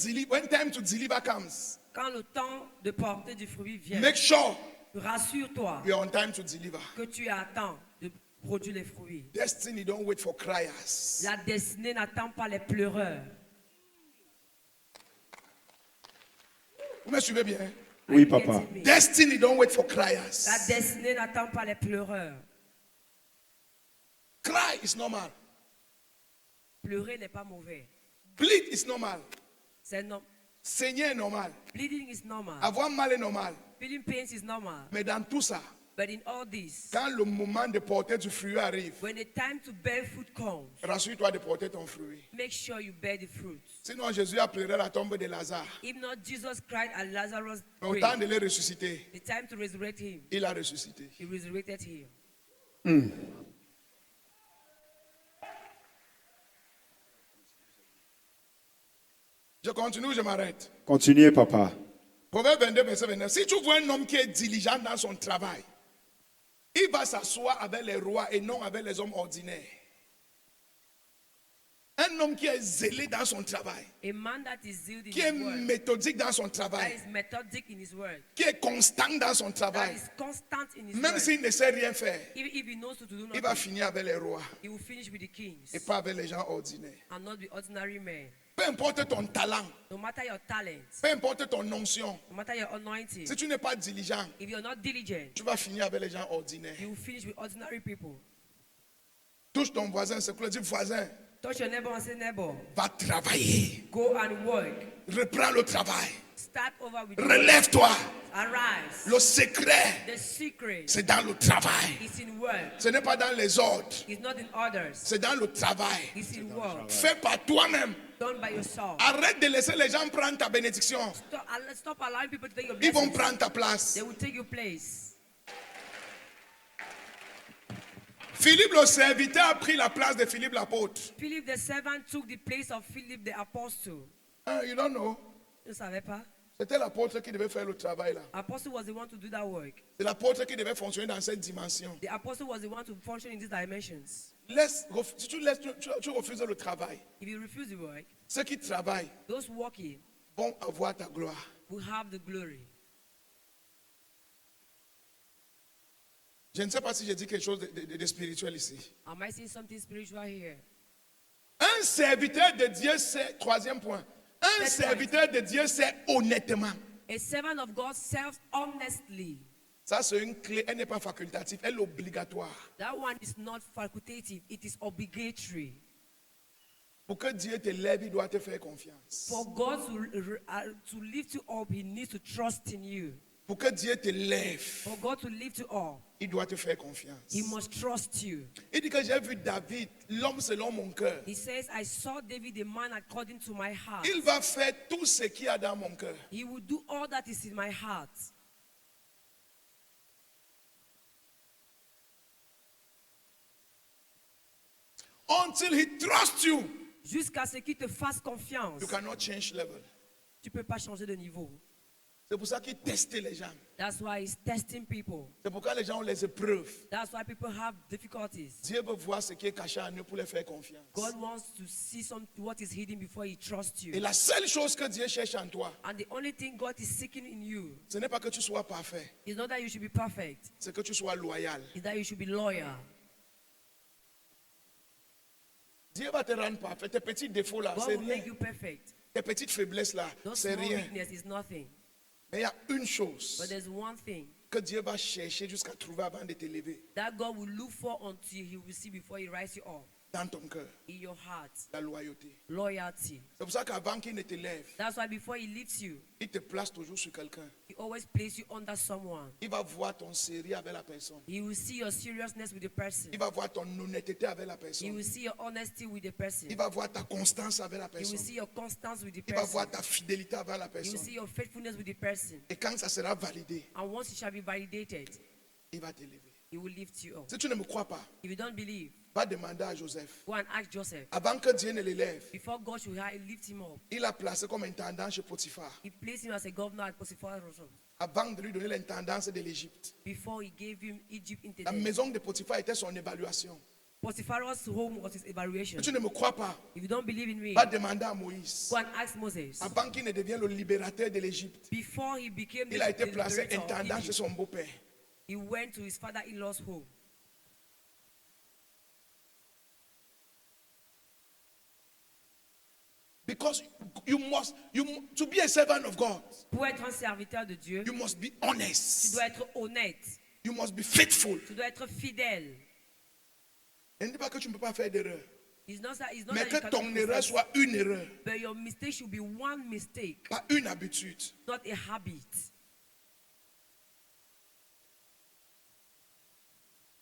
time to deliver comes, Quand le temps de porter du fruit vient, make sure rassure-toi you're on time to deliver. que tu es à temps de produire les fruits. Destiny don't wait for criers. La destinée n'attend pas les pleureurs. Vous me suivez bien? Oui, Are you papa. getting me? Destiny don't wait for La criers. destinée n'attend pas les pleureurs. Cry is normal. Pleurer n'est pas mauvais. Bleed is normal. C'est non. Saigner est normal. Bleeding is normal. Avoir mal est normal. Feeling pains is normal. Mais dans tout ça, But in all this, quand le moment de porter du fruit arrive, when the time to bear fruit comes, rassure-toi de porter ton fruit. make sure you bear the fruit. Sinon, Jésus a pleuré la tombe de Lazare. If not, Jesus cried at Lazarus' Mais au grave. temps de le ressusciter, The time to resurrect him, il a ressuscité. he resurrected him. Je continue ou je m'arrête? Continuez, papa. Proverbe 22, verset 29. Si tu vois un homme qui est diligent dans son travail, il va s'asseoir avec les rois et non avec les hommes ordinaires. Un homme qui est zélé dans son travail, A man that is zealed in qui est his word, méthodique dans son that travail, is methodic in his word, qui est constant dans son that travail, is constant in his même word. s'il ne sait rien faire, If he knows to do il va nothing, finir avec les rois he will finish with the kings et pas avec les gens ordinaires. and not the ordinary men. Peu importe ton talent, No matter your talent, peu importe ton onction, no matter your anointing, si tu n'es pas diligent, if you're not diligent, tu vas finir avec les gens ordinaires. you will finish with ordinary people. Touche ton voisin, c'est quoi? Dis voisin, Touch your neighbor and say, neighbor, va travailler. go and work. Reprends le travail. Start over with work. Relève-toi. Arise. Le secret, The secret c'est dans le travail. is in work. Ce n'est pas dans les ordres, It's not in others. c'est dans le travail. It's in work. Fais par toi-même. Done by yourself. Arrête de laisser les gens prendre ta bénédiction. Stop allowing people to take your Ils vont blessings. prendre ta place. They will take your place. Philippe le serviteur a pris la place de Philippe l'apôtre. Philip the servant took the place of Philip the apostle. You don't know. Tu ne savais pas? C'était l'apôtre qui devait faire le travail là. Apostle was the one to do that work. C'est l'apôtre qui devait fonctionner dans cette dimension. The apostle was the one to function in these dimensions. Si tu refuses le travail, If you refuse the work, ceux qui travaillent those working vont avoir ta gloire. will have the glory. Je ne sais pas si j'ai dit quelque chose de spirituel ici. Am I saying something spiritual here? Un serviteur de Dieu, c'est, troisième point, un serviteur de Dieu, c'est honnêtement. A servant of God serves honestly. Ça, c'est une clé, elle n'est pas facultative, elle est obligatoire. That one is not facultative, it is obligatory. Pour que Dieu te lève, il doit te faire confiance. For God to lift you up, He needs to trust in you. Pour que Dieu te lève, For God to lift you up, il doit te faire confiance. He must trust you. Il dit que j'ai vu David, l'homme selon mon cœur. He says, I saw David, a man according to my heart. Il va faire tout ce qu'il y a dans mon cœur. He will do all that is in my heart. Until he trusts you, Jusqu'à ce qu'il te fasse confiance. you cannot change level. Tu ne peux pas changer de niveau. C'est pour ça qu'il teste les gens. That's why He's testing people. C'est pourquoi les gens ont les épreuves. That's why people have difficulties. Dieu veut voir ce qui est caché en eux pour les faire confiance. God wants to see what is hidden before He trusts Et you. la seule chose que Dieu cherche en toi, And the only thing God is seeking in you ce n'est pas que tu sois parfait, is not that you should be perfect, c'est que tu sois loyal. it's that you should be loyal. Dieu va te rendre parfait. Tes petits défauts là, God c'est will rien. make you perfect. Tes petites faiblesses là, Those c'est small rien. weakness is nothing. Mais il y a une chose But there's one thing que Dieu va chercher jusqu'à trouver avant de te lever that God will look for until He will see before He rises you up. dans ton cœur, In your heart. la loyauté. Loyalty. C'est pour ça qu'avant qu'il ne te lève, That's why before He lifts you, il te place toujours sur quelqu'un. He always places you under someone. Il va voir ton sérieux avec la personne. He will see your seriousness with the person. Il va voir ton honnêteté avec la He personne. will see your honesty with the person. Il va voir ta constance avec la He will personne. see your constance with the Il va person. voir ta fidélité avec la He will personne. see your faithfulness with the person. Et quand ça sera validé, And once it shall be validated, il va te lever. He will lift you up. Si tu ne me crois pas, If you don't believe, va demander à Joseph. go and ask Joseph. Avant que Dieu ne l'élève, Before God should lift him up, il a placé comme intendant chez Potiphar. He placed him as a governor at Potiphar's house. Avant de lui donner l'intendance de l'Égypte. Before He gave him Egypt into La the maison de Potiphar était son évaluation. Potiphar's home was his evaluation. Si tu ne me crois pas, If you don't believe in me, va demander à Moïse. go and ask Moses. Avant qu'il ne devienne le libérateur de l'Égypte, Before he became il a été the placé liberator of intendant chez Egypt, son beau-père. he went to his father-in-law's home. Because to be a servant of God, Pour être un serviteur de Dieu, you must be tu honest. dois être honnête, You must be faithful. tu dois être fidèle. Et ne dis pas que tu ne peux pas faire d'erreur. It's not that Mais you que cannot ton make erreur mistakes, soit une erreur, but your mistake should be one mistake, pas une habitude. not a habit.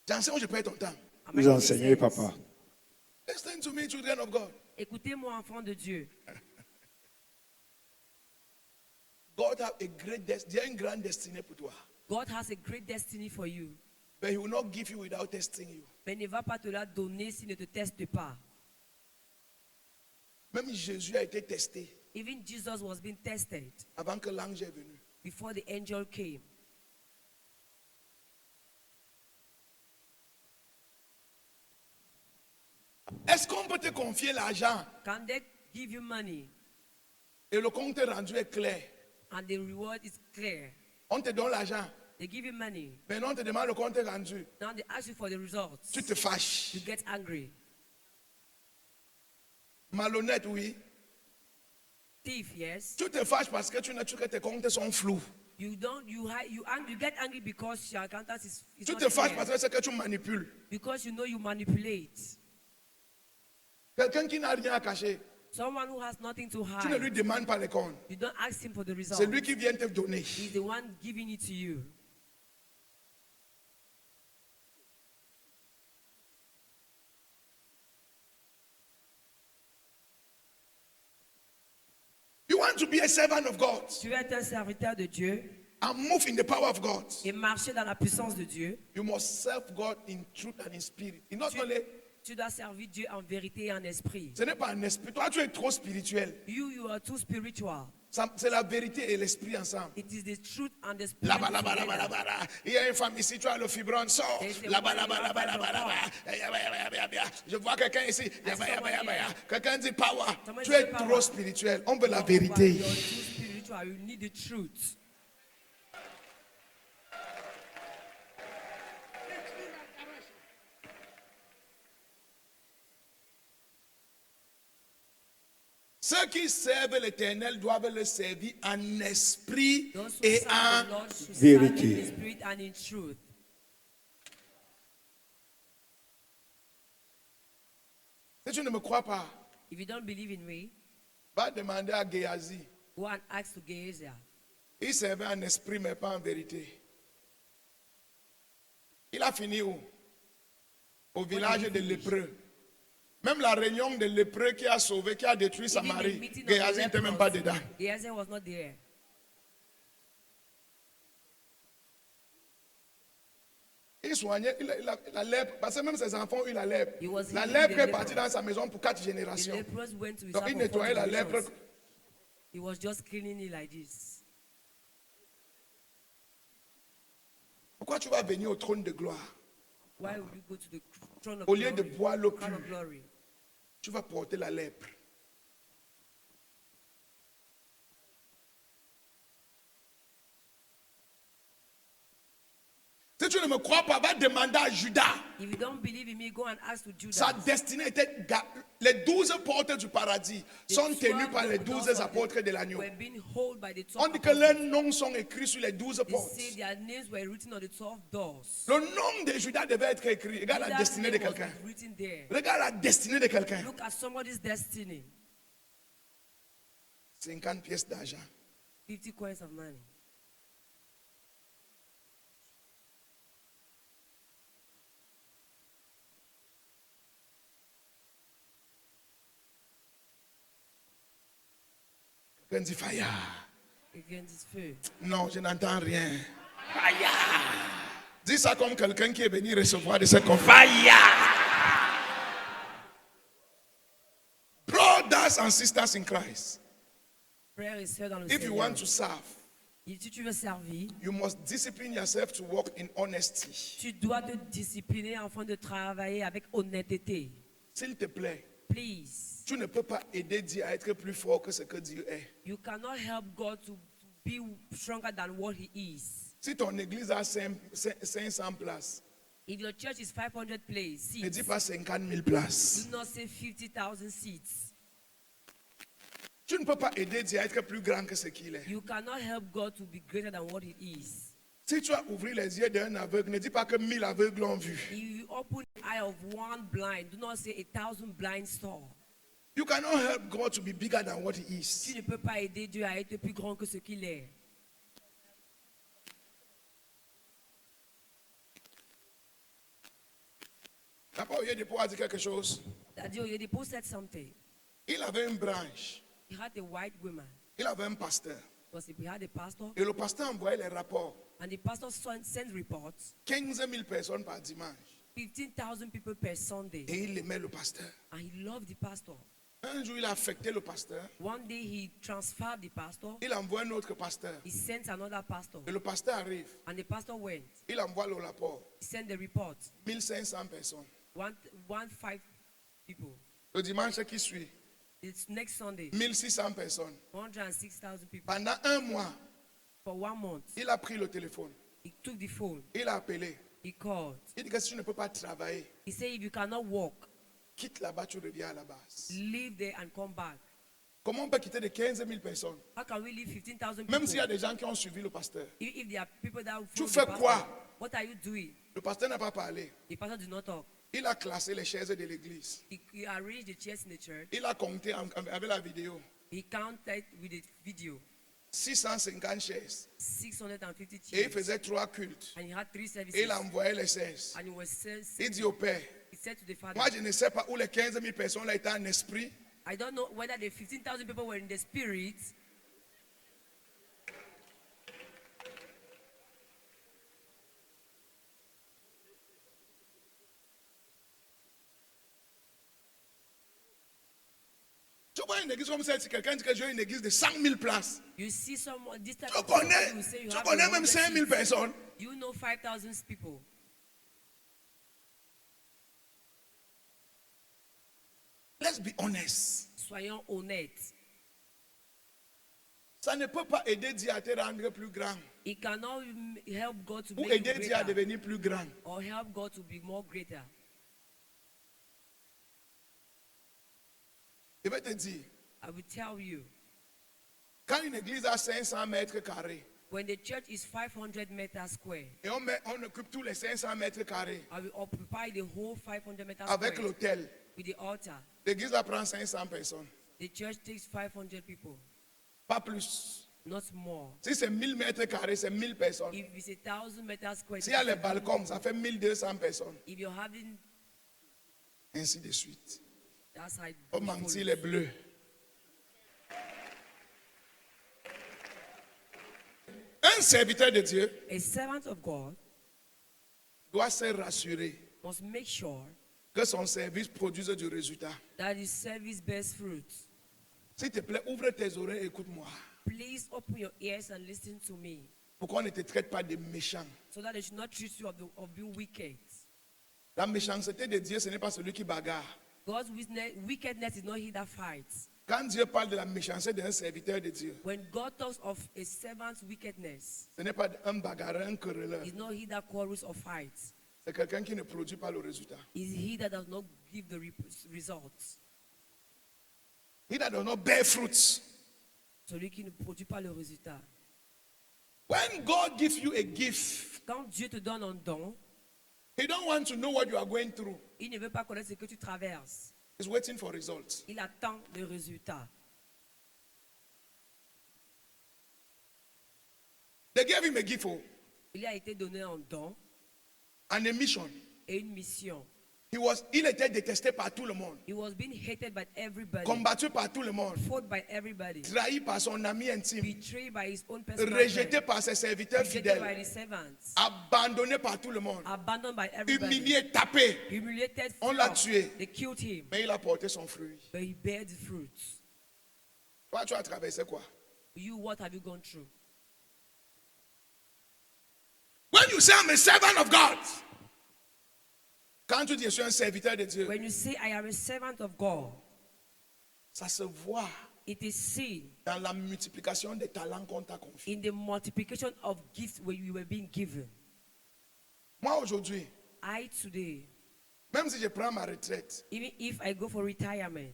J'enseigne où je perds ton temps. Am I Vous making enseignez, sense? papa. Listen to me, children of God. Écoutez-moi, enfants de Dieu. God have a great destiny. Il y a une grande destinée pour toi. God has a great destiny for you, But he will not give you without testing you. mais il ne va pas te la donner s'il ne te teste pas. Même Jésus a été testé Even Jesus was being tested avant que l'ange est venu. before the angel came. Est-ce qu'on peut te confier l'argent Can they give you money et le compte rendu est clair? and the reward is clear? On te donne l'argent. They give you money. Maintenant, on te demande le compte rendu. Now they ask you for the results. Tu te fâches. You get angry. Malhonnête, oui. Thief, yes. Tu te fâches parce que tu n'as que tes comptes sont flous. You don't. You get angry because your accountant is Tu not te fâches clear. parce que c'est que tu manipules. Because you know you manipulate. Quelqu'un qui n'a rien à cacher, Someone who has nothing to tu ne lui hide. demandes pas les comptes. You don't ask him for the results. C'est lui qui vient te donner. He's the one giving it to you. You want to be a servant of God Tu veux être un serviteur de Dieu and move in the power of God. et marcher dans la puissance de Dieu. You must serve God in truth and in spirit. It's not only, Tu dois servir Dieu en vérité et en esprit. ce n'est pas un esprit. Toi, tu es trop spirituel. You are too spiritual. C'est la vérité et l'esprit ensemble. It is the truth and the spirit. Là-bas, là-bas, together. là-bas, là-bas, là. Il y a une femme ici, tu as le fibrone, sort. There's a Là-bas, woman là-bas, in là-bas, Alabama, là-bas, là-bas. Je vois quelqu'un ici. Quelqu'un dit power. Somebody Tu say es power. trop spirituel. On veut la You're vérité. too spiritual. You need the truth. Ceux qui servent l'Éternel doivent le servir en esprit Those who et serve en the Lord should vérité. serve in the spirit and in truth. Si tu ne me crois pas, If you don't believe in me, va demander à Géasi. go and ask to Gehazi. Il servait en esprit, mais pas en vérité. Il a fini où? Au village des lépreux. Même la réunion des lépreux qui a sauvé, qui a détruit Even the Samarie, meeting of the Géasi n'était même pas lepers, dedans. Gehazi was not there. Il soignait la lèpre, parce que même ses enfants ont eu la lèpre. He was La healing lèpre the est lepers. partie dans sa maison pour 4 The générations. lepers went to his Donc house il for 4 nettoyait la lèpre. generations. He was just cleaning it like this. Pourquoi tu vas venir au trône de gloire? Why would you go to the throne of Au lieu de glory? boire l'eau Crown of pure, glory. tu vas porter la lèpre. Si tu ne me crois pas, va demander à Judas. If you don't believe in me, go and ask to Judas. Sa destinée était. Les 12 portes du paradis The sont tenues 12 par les doors 12 of the- apôtres de l'agneau. were being held by the 12 On dit que apostles. leurs noms sont écrits sur les 12 They portes. say their names were written on the 12 doors. Le nom de Judas devait être écrit. Regarde la Judas' destinée de name was quelqu'un. written there. Regarde la destinée de quelqu'un. Look at somebody's destiny. 50 pièces d'argent. 50 coins of money. Quelqu'un dit fire. Against his feu. Non, je n'entends rien. Fire. Dis ça comme quelqu'un qui est venu recevoir de cette conférence. Fire. Brothers and sisters in Christ, Prayer is heard on the if you want to serve, Et si tu veux servir, you must discipline yourself to walk in honesty. tu dois te discipliner afin de travailler avec honnêteté. S'il te plaît, Please. tu ne peux pas aider Dieu à être plus fort que ce que Dieu est. You cannot help God to be stronger than what He is. Si ton église a 500 places, If your church is 500 places, ne dis seats, pas 50 000 places. do not say 50,000 seats. Tu ne peux pas aider Dieu à être plus grand que ce qu'il est. You cannot help God to be greater than what He is. Si tu as ouvert les yeux d'un aveugle, ne dis pas que 1000 aveugles l'ont vu. If you open the eye of one blind, do not say 1,000 blind saw. You cannot help God to be bigger than what he Tu is. ne peux pas aider Dieu à être plus grand que ce qu'il est. Papa Oyedepo a dit quelque chose. Daddy Oyedepo said something. Il avait une branche. He had a white woman. Il avait un pasteur. Because he had a pastor, Et le pasteur envoyait les rapports. and the pastor sent reports. 15 000 personnes par dimanche. 15,000 people per Sunday. Et il aimait le pasteur. And he loved the pastor. Un jour, il a affecté le pasteur. One day he transferred the pastor. Il envoie un autre pasteur. He sent another pastor. Et le pasteur arrive. And the pastor went. Il envoie le rapport. He sent the report. 1500 personnes. 1,5 people. Le dimanche qui suit, It's next Sunday. 1600 personnes. 106,000 people. Pendant un mois, For 1 month, il a pris le téléphone. he took the phone. Il a appelé. He called. Il dit que si tu ne peux pas travailler, He said, if you cannot walk, quitte là-bas, tu reviens à la base. leave there and come back. Comment on peut quitter de 15 000 personnes? How can we leave 15,000 people? Même s'il y a des gens qui ont suivi le pasteur. If there are people that Tu follow fais the pastor, quoi? what are you doing? Le pasteur n'a pas parlé. The pastor did not talk. Il a classé les chaises de l'église. He arranged the chairs in the church. Il a compté avec la vidéo. He counted with the video 650 chaises. 650 Et il chairs. faisait 3 cultes. And he had 3 services. Et il envoyait les 16. And he was sent. Il dit au père, He said to the father, moi je ne sais pas où les 15 000 personnes là étaient en esprit. I don't know whether the 15,000 people were in the spirit. Tu vois une église comme celle-ci, quelqu'un dit que j'ai une église de 100 000 places. You see someone, this type Tu of people, connais, you say you tu have connais 100 même 5 000 seats. personnes. You know 5,000 people. Let's be honest. Soyons honnêtes. Ça ne peut pas aider Dieu à te rendre plus grand. It cannot help God to Ou make you aider Dieu à greater, devenir plus grand. or help God to be more greater. Je vais te dire, I will tell you, quand une église a 500 mètres carrés, when the church is 500 meters square, et on occupe tous les 500 mètres carrés I will occupy the whole 500 meters avec square l'hôtel, with the altar. l'église va prendre 500 personnes. The church takes 500 people, Pas plus. not more. Si c'est 1000 mètres carrés, c'est 1000 personnes. If it's 1,000 meters square, S'il y a les balcons, ça fait 1200 personnes. if you're having, Ainsi de suite. that's how it Oh, goes. mentir les bleus. Un serviteur de Dieu A servant of God doit se rassurer must make sure que son service produise du résultat. that his service bears fruit. S'il te plaît, ouvre tes oreilles et écoute-moi. Please open your ears and listen to me, Pourquoi on ne te traite pas de méchant? so that they should not treat you of being wicked. La méchanceté de Dieu, ce n'est pas celui qui bagarre. God's wickedness is not he that fights. Quand Dieu parle de la méchanceté d'un serviteur de Dieu, When God talks of a servant's wickedness, ce n'est pas un bagarreur, un querelleur. it's not he that quarrels or fights. C'est quelqu'un qui ne produit pas le résultat. It's he that does not give the results. He that does not bear fruits. Celui qui ne produit pas le résultat. When God gives you a gift, Quand Dieu te donne un don, He don't want to know what you are going through. il ne veut pas connaître ce que tu traverses. He's waiting for results. Il attend le résultat. They gave him a gift Il a été donné un don and a mission. et une mission. Il était détesté par tout le monde, He was being hated by everybody, combattu par tout le monde, fought by everybody, trahi par son ami intime, betrayed by his own personal rejeté friend, par ses serviteurs rejected by fidèles, his servants, abandonné par tout le monde, abandoned by everybody, humilié, tapé. humiliated. On l'a flogged. tué. They killed him, Mais il a porté son fruit. but he bear the fruits. Toi, tu as traversé quoi? You, what have you gone through? When you say I'm a servant of God, quand tu dis je suis un serviteur de Dieu, When you say I am a servant of God, ça se voit it is seen dans la multiplication des talents qu'on t'a confiés. in the multiplication of gifts where you were being given. Moi aujourd'hui, I today, même si je prends ma retraite, even if I go for retirement,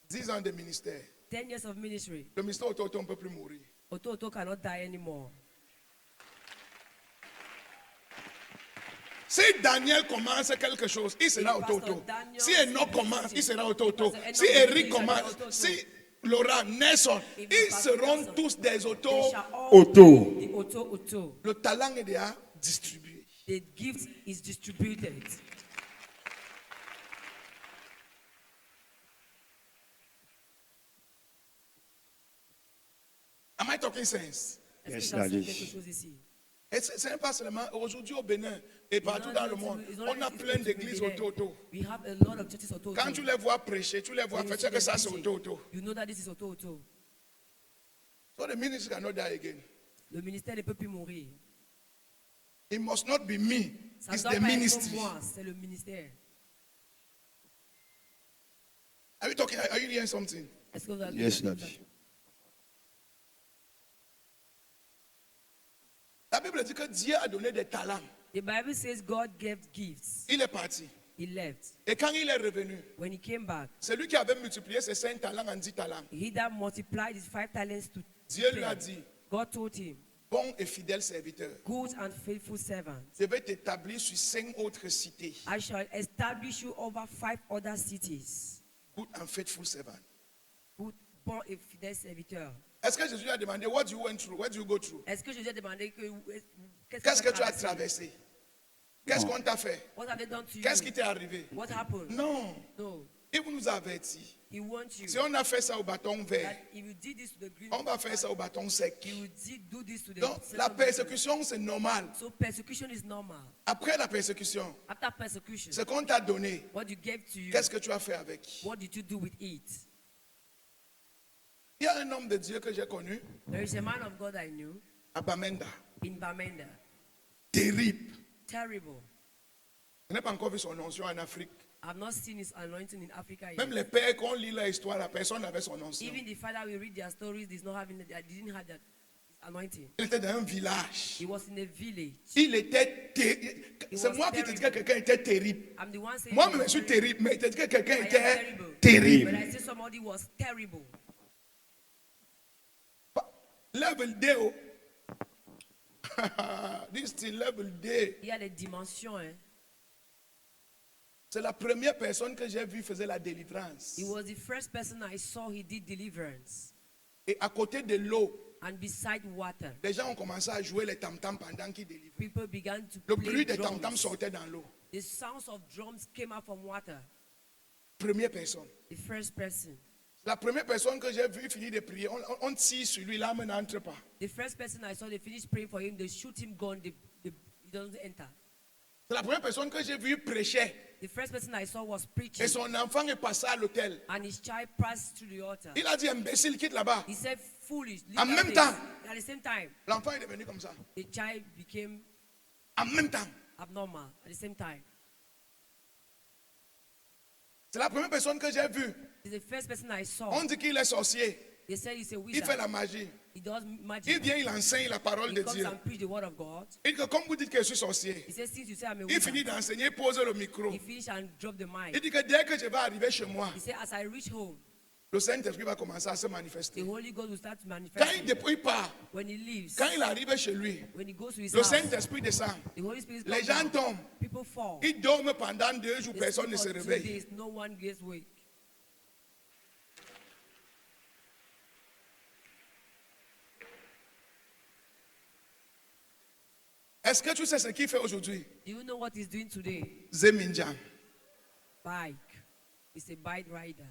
10 ans de ministère, 10 years of ministry, le ministère auto ne peut plus mourir. Oto cannot die anymore. Si Daniel commence quelque chose, il sera Si Pastor auto. Daniel Si Enoch commence, il sera auto. Pastor Enoch Si will Eric be commence, auto. si Laurent, Nelson, If ils Pastor seront Nelson, tous des They autos. shall all Auto. be the Oto. Le talent est déjà distribué. The gift is distributed. Am I talking sense? Est-ce Yes, que j'enseigne Daddy. quelque chose ici? Et c'est pas seulement aujourd'hui au Bénin et partout dans le monde. It's not On a like plein it's d'églises to be there. auto. We have a lot of churches Oto. Quand tu les vois prêcher, tu les vois When you faire, see tu sais que them ça c'est preaching, auto. you know that this is Oto. So the ministry cannot die again. Le ministère ne peut plus mourir. It must not be me. Ça It's doit the pas être ministry. moi, c'est le ministère. Are you talking? Are you hearing something? Est-ce que vous avez Yes, Daddy. La Bible dit que Dieu a donné des talents. The Bible says God gave gifts. Il est parti. He left. Et quand il est revenu, When he came back, c'est lui qui avait multiplié ses 5 talents en 10 talents. he that multiplied his 5 talents to Dieu lui 10. a dit, God told him, bon et fidèle serviteur, good and faithful servant, je vais t'établir sur 5 autres cités. I shall establish you over 5 other cities. Good and faithful servant. Good, bon et fidèle serviteur. Est-ce que Jésus a demandé, what you went through? What do you go through? Est-ce que Jésus a demandé que Qu'est-ce que tu as traversé? traversé? Qu'est-ce qu'on t'a fait? What have they done to Qu'est-ce qui you? t'est arrivé? What happened? Non. No. Il nous a averti. He wants you. Si on a fait ça au bâton vert, That if you did this to the green, on va faire ça au bâton sec. you will do this to the Donc, la second persécution, c'est normal. So persecution is normal. Après la persécution, After persecution, ce qu'on t'a donné, what you gave to you, qu'est-ce que tu as fait avec? what did you do with it? Il y a un homme de Dieu que j'ai connu, There is a man of God I knew à Bamenda. in Bamenda. Terrible. Terrible. Je n'ai pas encore vu son onction en Afrique. I've not seen his anointing in Africa yet. Même les pères, quand on lit leur histoire, la personne n'avait son onction. Even the father we read their stories, did not having, didn't have that anointing. Il était dans un village. He was in a village. Il était terrible. C'est was moi qui te dis que terrible. quelqu'un était terrible. I'm the one saying Moi, he je was suis terrible. terrible, mais il te dit que quelqu'un I am était terrible. terrible. But I say somebody was terrible. Level D. Oh. This thing, level D. Il y a des dimensions. Hein. C'est la première personne que j'ai vue faisait la délivrance. He was the first person I saw he did deliverance. Et à côté de l'eau, And beside water, les gens ont commencé à jouer les tam-tams pendant qu'ils délivraient. people began to Le play bruit des tam-tams drums. sortait dans l'eau. The sounds of drums came out from water. Première personne. The first person. La première personne que j'ai vue finir de prier, on tire sur lui, l'âme n'entre pas. The first person I saw, they finished praying for him, they shoot him gun, he doesn't enter. C'est la première personne que j'ai vue prêcher. The first person I saw was Et preaching, son enfant est passé à l'hôtel. and his child passed through the altar. Il a dit, imbécile, quitte là-bas. He said, foolish. leave En that même place. temps. At the same time, L'enfant est devenu comme ça. the child became En même temps. abnormal. At the same time, C'est la première personne que j'ai vue. it's the first person I saw. On dit qu'il est sorcier. They said he's a Il fait la wizard. magie. He does Il magic. vient, il enseigne la parole He de comes Dieu. and preach the word of God. Il dit que comme vous dites que je suis sorcier, He says, since you say I'm a il finit wizard, d'enseigner, pose le micro. he finished and dropped the Il mic. dit que dès que je vais arriver chez moi, He said, as I reach home, le Saint-Esprit va commencer à se the manifester. Holy Ghost will start to Quand manifest. il depuis part, When he leaves, quand il arrive chez lui, when he goes to his le house, Saint-Esprit descend. the Holy Spirit Les comes gens down. tombent. People fall. Ils dorment pendant 2 jours, They personne ne sleep se for 2 réveille. days, no one gets awake. Est-ce que tu sais ce qu'il fait aujourd'hui? Do you know what he's doing today? Zeminjan. Bike. He's a bike rider.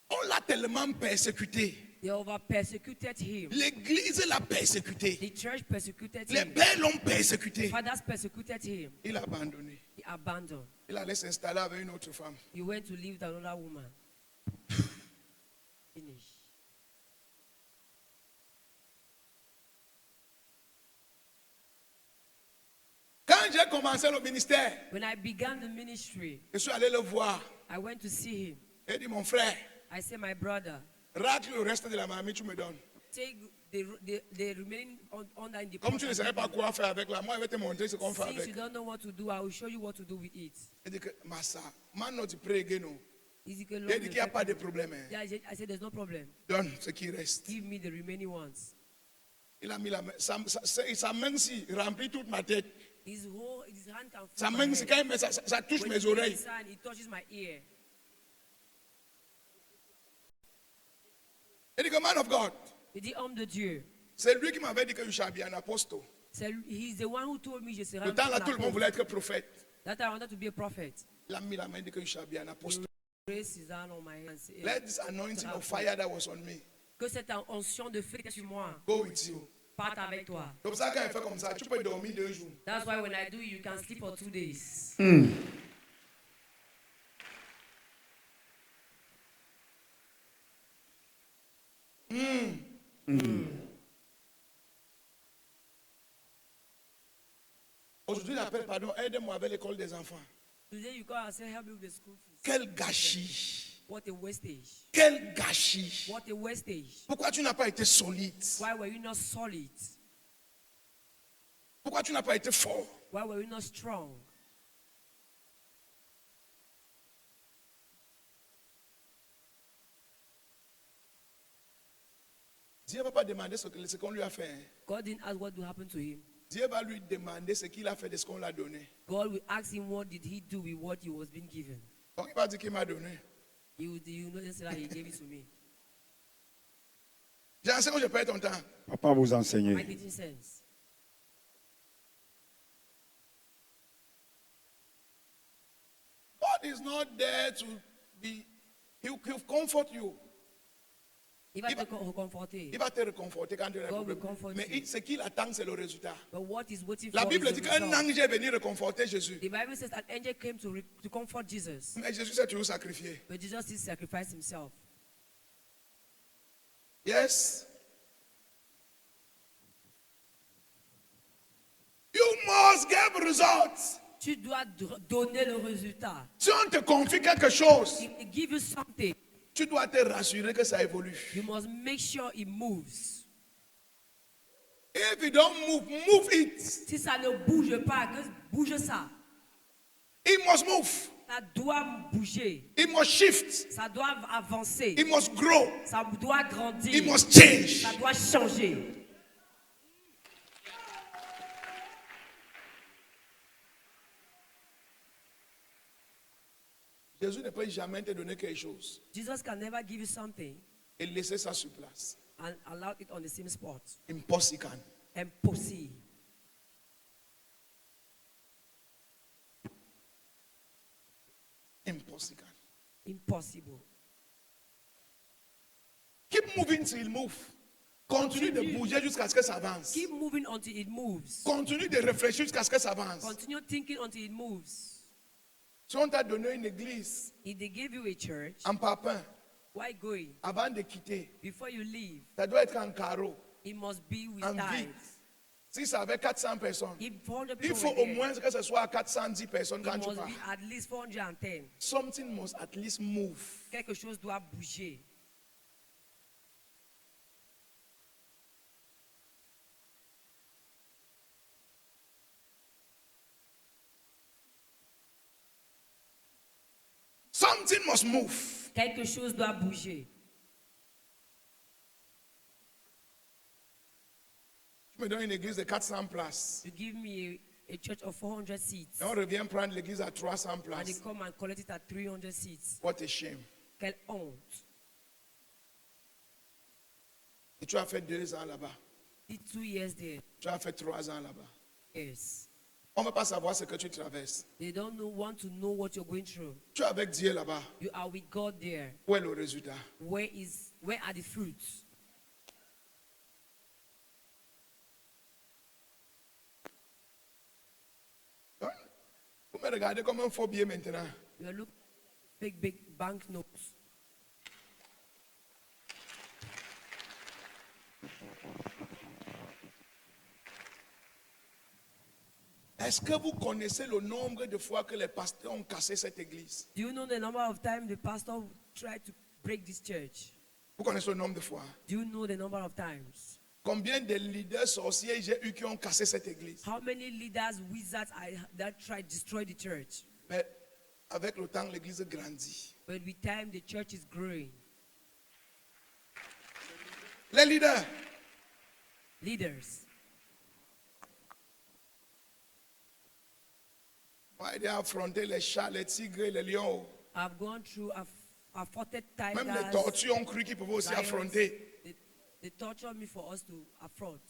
On l'a tellement persécuté. They over persecuted him. L'église l'a persécuté. The church persecuted Les him. pères l'ont persécuté. Fathers persecuted him. Il a abandonné. He abandoned. Il allait s'installer avec une autre femme. He went to live with another woman. Finish. j'ai commencé le ministère, When I began the ministry, je suis allé le voir. I went to see him. Il dit, mon frère, I said, my brother, racle le reste de la mamie, tu me donnes. take the remaining under in the Comme pot tu ne and savais give pas me. quoi faire avec là, moi je vais te montrer ce qu'on fait Since you avec. don't know what to do, I will show you what to do with it. Il dit que, Massa, man not pray again. No. Il dit que Il l'homme dit ne qu'il n'y a fait pas de pas- problème. Hein. Yeah, I said, there's no problem. Donne ce qui reste. Give me the remaining ones. Il a mis la main, sa main-ci remplit toute ma tête. His hand can Sa feel my main-ci, head. quand il met ça touche When mes he oreilles. takes his hand, it touches my ear. Il dit que, man of God, Il dit, homme de Dieu. c'est lui qui m'avait dit que je suis be un apostle. He's the one who told me je serai Le temps là, un tout le monde apôtre. voulait être prophète. That I wanted to be a prophet. Il a mis la main, il dit que je suis be un apostle. Raise his hand on my hands. Let this anointing of fire that was on me Que cette onction de feu qui est sur moi go with you. parte avec toi. Comme ça, quand il fait comme ça, tu peux dormir 2 jours. That's why when I do, you can sleep for 2 days. Aujourd'hui, il appelle, pardon, aide-moi avec l'école des enfants. Today you come and say, help me with the school fees. Quel gâchis. What a wastage. Quel gâchis. What a wastage. Pourquoi tu n'as pas été solide? Why were you not solid? Pourquoi tu n'as pas été fort? Why were you not strong? Dieu ne va pas demander ce qu'on lui a fait. Hein. God didn't ask what would happen to him. Dieu va lui demander ce qu'il a fait de ce qu'on l'a donné. God will ask him what did he do with what he was being given. Donc il va dire qu'il m'a donné. You know just that he gave it to me. J'enseigne où je perds ton temps. Papa vous My enseigner. teaching sense. God is not there to be, he'll comfort you. Il va Il va- te reconforter. Il va te réconforter quand tu as des God will problèmes. comfort Mais you. ce qu'il attend, c'est le résultat. But what is waiting La for Bible is dit the qu'un result. ange est venu réconforter Jésus. The Bible says an angel came to comfort Jesus. Mais Jésus s'est toujours sacrifié. But Jesus did sacrifice himself. Yes. You must give results. Tu dois donner le résultat. Si on te confie quelque chose, If they give you something, tu dois te rassurer que ça évolue. you must make sure it moves. If you don't move, move it. Si ça ne bouge pas, que bouge ça. It must move. Ça doit bouger. It must shift. Ça doit avancer. It must grow. Ça doit grandir. It must change. Ça doit changer. Jésus ne peut jamais te donner quelque chose Jesus can never give you something et laisser ça sur place. and allow it on the same spot. Impossible. Impossible. Impossible. Impossible. Keep moving till it move. Continue de bouger jusqu'à ce que ça avance. Keep moving until it moves. Continue de réfléchir jusqu'à ce que ça avance. Continue thinking until it moves. Si on t'a donné une église If they give you a church, en papin, why going? avant de quitter, Before you leave, ça doit être en carreau, it must be with en vide. tithes. Si ça avait 400 personnes, If 400 il people faut were au there, moins que ce soit à 410 personnes quand it tu must pars. be at least 410. Something must at least move. Quelque chose doit bouger. Something must move. Quelque chose doit bouger. Tu me donnes une église de 400 places. You give me a church of 400 seats, Et on revient prendre l'église à 300 and they places. come and collect it at 300 seats. What a shame. Quelle honte. Et tu as fait 2 ans là-bas. Did 2 years there. Tu as fait 3 ans là-bas. Yes. On ne veut pas savoir ce que tu traverses. They don't want to know what you're going through. Tu es avec Dieu là-bas. You are with God there. Où est le résultat? Where are the fruits? Hein? Vous me regardez comme un faux billet maintenant. You are looking at big banknotes. Est-ce que vous connaissez le nombre de fois que les pasteurs ont cassé cette église? Do you know the number of times the pastor tried to break this church? Vous connaissez le nombre de fois? Do you know the number of times? Combien de leaders sorciers j'ai eu qui ont cassé cette église? How many leaders, wizards that tried to destroy the church? Mais avec le temps, l'église grandit. But with time, the church is growing. Les leaders, Leaders. moi, j'ai affronté les chats, les tigres, les lions. I've gone through, I've fought tigers. Même les tortues ont cru qu'ils pouvaient aussi lions. affronter. They tortured me for us to affront.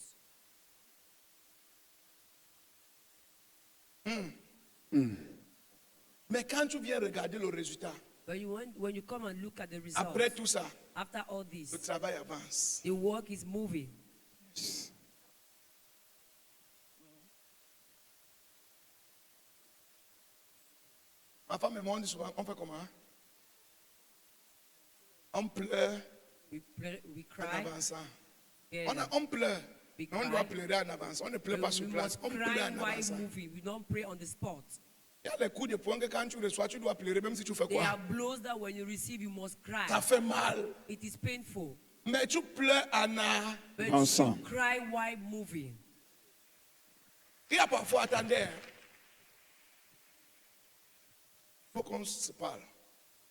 Mais quand tu viens regarder le résultat, But when you come and look at the results, après tout ça, after all le this, travail avance. the work is moving. Ma femme et moi, on dit souvent, on fait comment? On pleure We en cry. avançant. Yeah. On pleure. We Mais on cry. doit pleurer en avance. On ne pleure pas We sur place. must On pleure cry en while avançant. moving. We don't pray on the spot. Il y a les coups de poing que quand tu reçois, tu dois pleurer même si tu fais There quoi? are blows that when you receive, you must cry. Ça fait mal. It is painful. Mais tu pleures en a. But Ensemble. you cry while moving. Il y a parfois, attendez. Il faut qu'on se parle.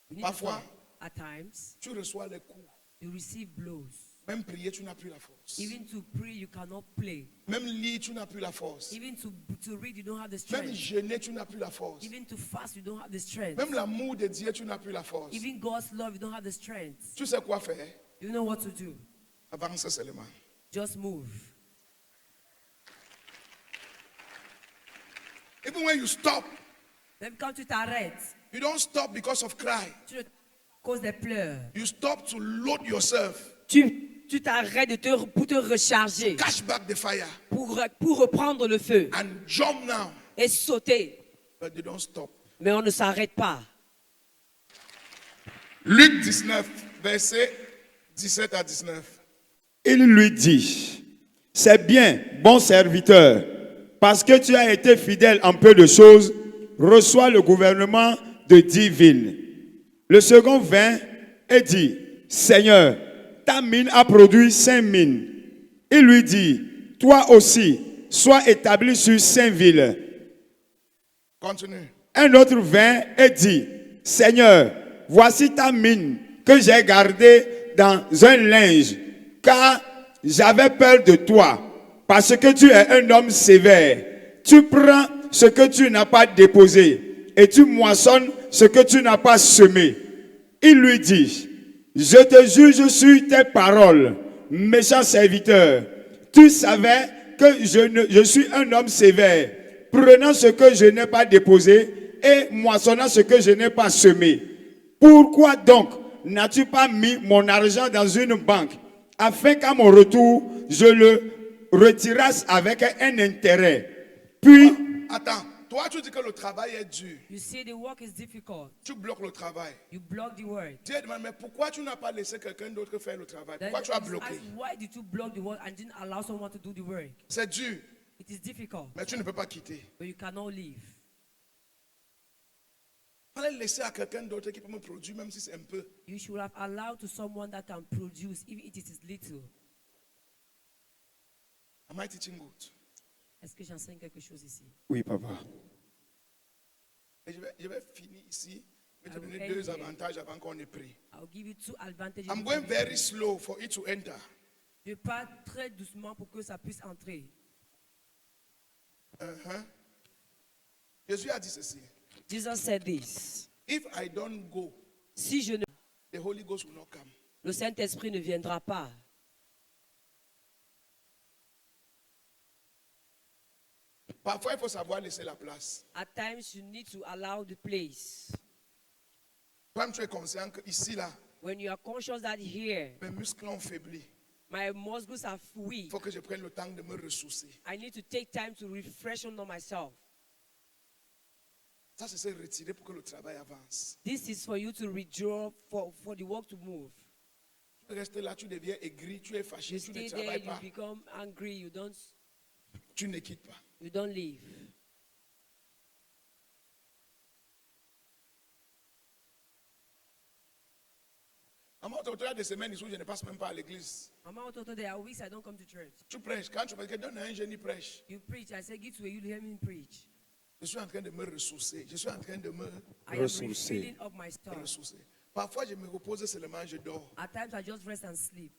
We need Parfois, to talk. At times, tu reçois les coups. you receive blows. Même prier, tu n'as plus la force. Even to pray, you cannot play. Même lire, tu n'as plus la force. Even to read, you don't have the Même strength. jeûner, tu n'as plus la force. Even to fast, you don't have the strength. Même l'amour de Dieu, tu n'as plus la force. Even God's love, you don't have the strength. Tu sais quoi faire? You know what to do. Avance seulement. Just move. Even when you stop, Même quand tu t'arrêtes, you don't stop because of cry. tu ne cause des pleurs. You stop to load yourself. Tu t'arrêtes pour te recharger, Cash back the fire pour reprendre le feu and jump now. et sauter. But they don't stop. Mais on ne s'arrête pas. Luc 19, verset 17 à 19. Il lui dit, c'est bien, bon serviteur, parce que tu as été fidèle en peu de choses, reçois le gouvernement de 10 villes. Le second vint et dit, Seigneur, ta mine a produit 5 mines. Il lui dit, toi aussi, sois établi sur 5 villes. Continue. Un autre vint et dit, Seigneur, voici ta mine que j'ai gardée dans un linge, car j'avais peur de toi, parce que tu es un homme sévère. Tu prends ce que tu n'as pas déposé et tu moissonnes ce que tu n'as pas semé. Il lui dit, je te juge sur tes paroles, méchant serviteur. Tu savais que je suis un homme sévère, prenant ce que je n'ai pas déposé et moissonnant ce que je n'ai pas semé. Pourquoi donc n'as-tu pas mis mon argent dans une banque, afin qu'à mon retour, je le retirasse avec un intérêt? Puis, Attends, toi tu dis que le travail est dur. You see, the work is difficult. Tu bloques le travail. You block the work. Dieu demande, mais pourquoi tu n'as pas laissé quelqu'un d'autre faire le travail? Then Pourquoi tu as you bloqué? ask, why did you block the work and didn't allow someone to do the work? C'est dur, It is difficult, mais tu ne peux pas quitter. but you cannot leave. Il fallait laisser à quelqu'un d'autre qui peut me produire, même si c'est un peu. You should have allowed to someone that can produce, even if it is little. Am I teaching good? Est-ce que j'enseigne quelque chose ici? oui, papa. Et je vais finir ici. Je vais te I will donner end 2 here. avantages avant qu'on ait pris. I'll give you 2 advantages. I'm going very slow for it to enter. Je pars très doucement pour que ça puisse entrer. Jésus a dit ceci. Jesus said this. If I don't go, Si je ne, the Holy Ghost will not come. le Saint-Esprit ne viendra pas. Parfois, il faut savoir laisser la place. At times, you need to allow the place. Toi, tu es conscient qu'ici, là, When you are conscious that here, mes muscles ont faibli. my muscles are Il weak, faut que je prenne le temps de me ressourcer. I need to take time to refresh on myself. Ça, c'est se retirer pour que le travail avance. This is for you to withdraw for the work to move. Tu restes là, tu deviens aigri, tu es fâché, You tu ne stay there, travailles you pas, become angry, you don't tu ne quittes pas. leave. il y a des semaines où je ne passe même pas à l'église. Mama told there are weeks I don't come to church. Tu prêches. Quand tu prêches, donne un jeune, il prêche. You preach. I say, give to you, hear me preach. Je suis en train de me ressourcer. Je suis en train de me I am refilling up my stuff. ressourcer. Parfois, je me repose seulement, je dors. At times I just rest and sleep.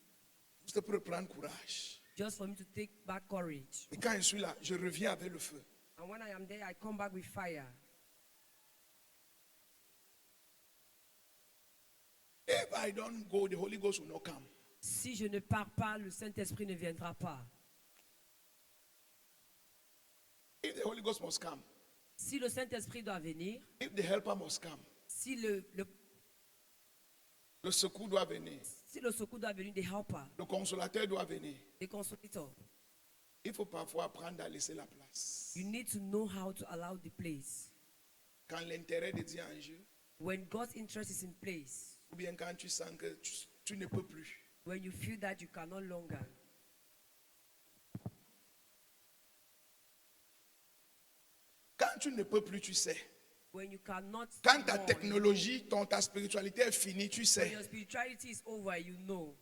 Juste pour prendre courage. Just for me to take back courage. Et quand je suis là, je reviens avec le feu. And when I am there, I come back with fire. If I don't go, the Holy Ghost will not come. Si je ne pars pas, le Saint-Esprit ne viendra pas. If the Holy Ghost must come, Si le Saint-Esprit doit venir, if the helper must come, si le le secours doit venir, secours doit venir, the helper, le consolateur doit venir, the consolator, il faut parfois apprendre à laisser la place. you need to know how to allow the place. Quand l'intérêt de Dieu est en jeu, When God's interest is in place, ou bien quand tu sens que tu ne peux plus. when you feel that you can no longer, Quand tu ne peux plus, tu sais. when you cannot, Quand ta more, technologie, ta spiritualité est finie, tu when sais. your spirituality is over, you know.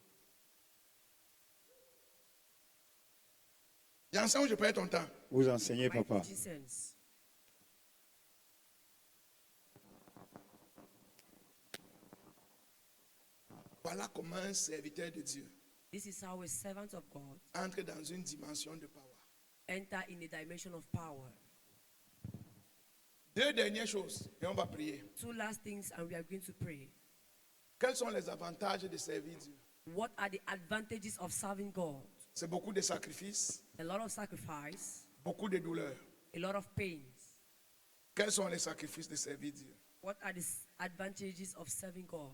J'enseigne où je perds ton temps. Vous enseignez, Right, papa. Jesus. Voilà comment un serviteur de Dieu This is how a servant of God entre dans une dimension de power. enter in a dimension of power. Deux dernières choses, et on va prier. Two last things, and we are going to pray. Quels sont les avantages de servir Dieu? What are the advantages of serving God? C'est beaucoup de sacrifices, A lot of sacrifice, beaucoup de douleurs. a lot of pains. Quels sont les sacrifices de servir Dieu? What are the advantages of serving God?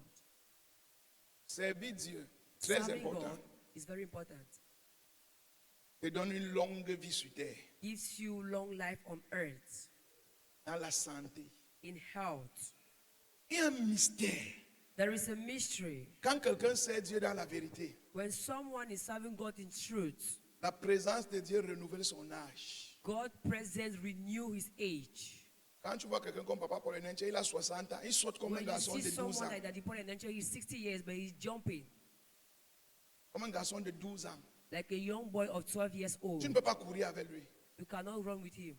Servir Dieu, très Serving important, God is very important. te donne une longue vie sur terre, Gives you long life on earth, dans la santé. in health. Il y a un mystère. There is a mystery. Quand quelqu'un sert Dieu dans la vérité, When someone is serving God in truth, la présence de Dieu renouvelle son âge. God's presence renew his age. Quand tu vois quelqu'un comme Papa Paul Enenche, il a 60 ans, il saute comme un When you garçon see de 12 someone ans. like that, the Paul Enenche is 60 years, but he's jumping Comme un garçon de 12 ans. like a young boy of 12 years Tu old. ne peux pas courir avec lui. You cannot run with him.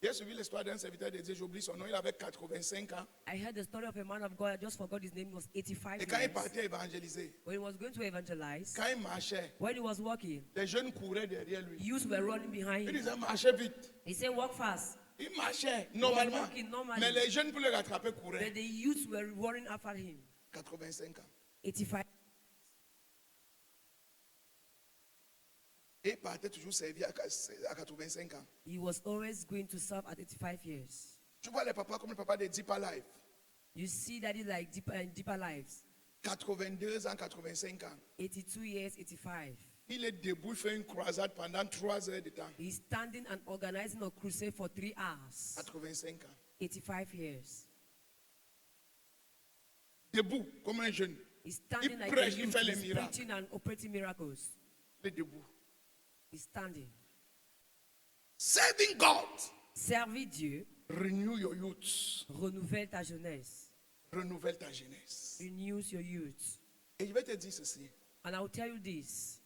J'ai suivi l'histoire d'un serviteur de Dieu, j'oublie son nom, il avait 85 ans. I heard the story of a man of God. I just forgot his name. He was 85 Et quand il years. partait évangéliser, When he was going to evangelize, quand il marchait, when he was walking, les jeunes couraient derrière lui. youths were running behind Il him. disait, marchez vite. He said, walk fast. Il marchait normalement. walking normally. Mais les jeunes pour le rattraper couraient. But the youths were running after him. 85 ans. 85. Et il partait toujours servir à 85 ans. He was always going to serve at 85 years. Tu vois les papas comme le papa de Deeper Life. You see that is like deeper and deeper lives. 82 ans, 85 ans. 82 years, 85. Il est debout, il fait une croisade pendant 3 heures de temps. He's standing and organizing a crusade for 3 hours. 85 ans. 85 years. Debout, comme un jeune. He's standing Il like prêche, a il youth. fait les He's miracles. preaching and operating miracles. Il est debout. He's standing. Serving God. Servir Dieu Renew your youth. renouvelle ta jeunesse. Renouvelle ta jeunesse. Renews your youth. Et je vais te dire ceci. And I will tell you this.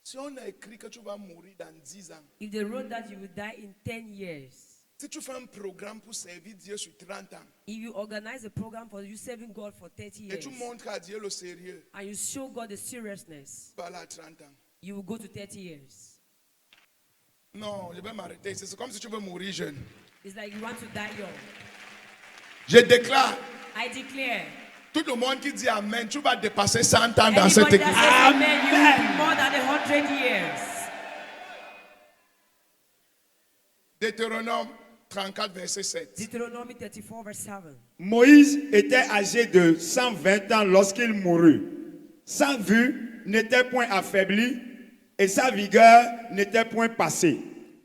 Si on a écrit que tu vas mourir dans 10 ans, If they wrote that you will die in 10 years, si tu fais un programme pour servir Dieu sur 30 ans, if you organize a program for you serving God for 30 et years, tu montres à Dieu le sérieux, and you show God the seriousness, tu vas là à 30 ans. you will go to 30 years. Non, je vais m'arrêter. C'est comme si tu veux mourir jeune. It's like you want to die young. Je déclare, I declare, tout le monde qui dit Amen, tu vas dépasser 100 ans dans cette anybody église. that says amen, you will be more than 100 years. Deutéronome 34, verset 7. Deuteronomy 34, verse 7. Moïse était âgé de 120 ans lorsqu'il mourut. Sa vue n'était point affaiblie et sa vigueur n'était point passée.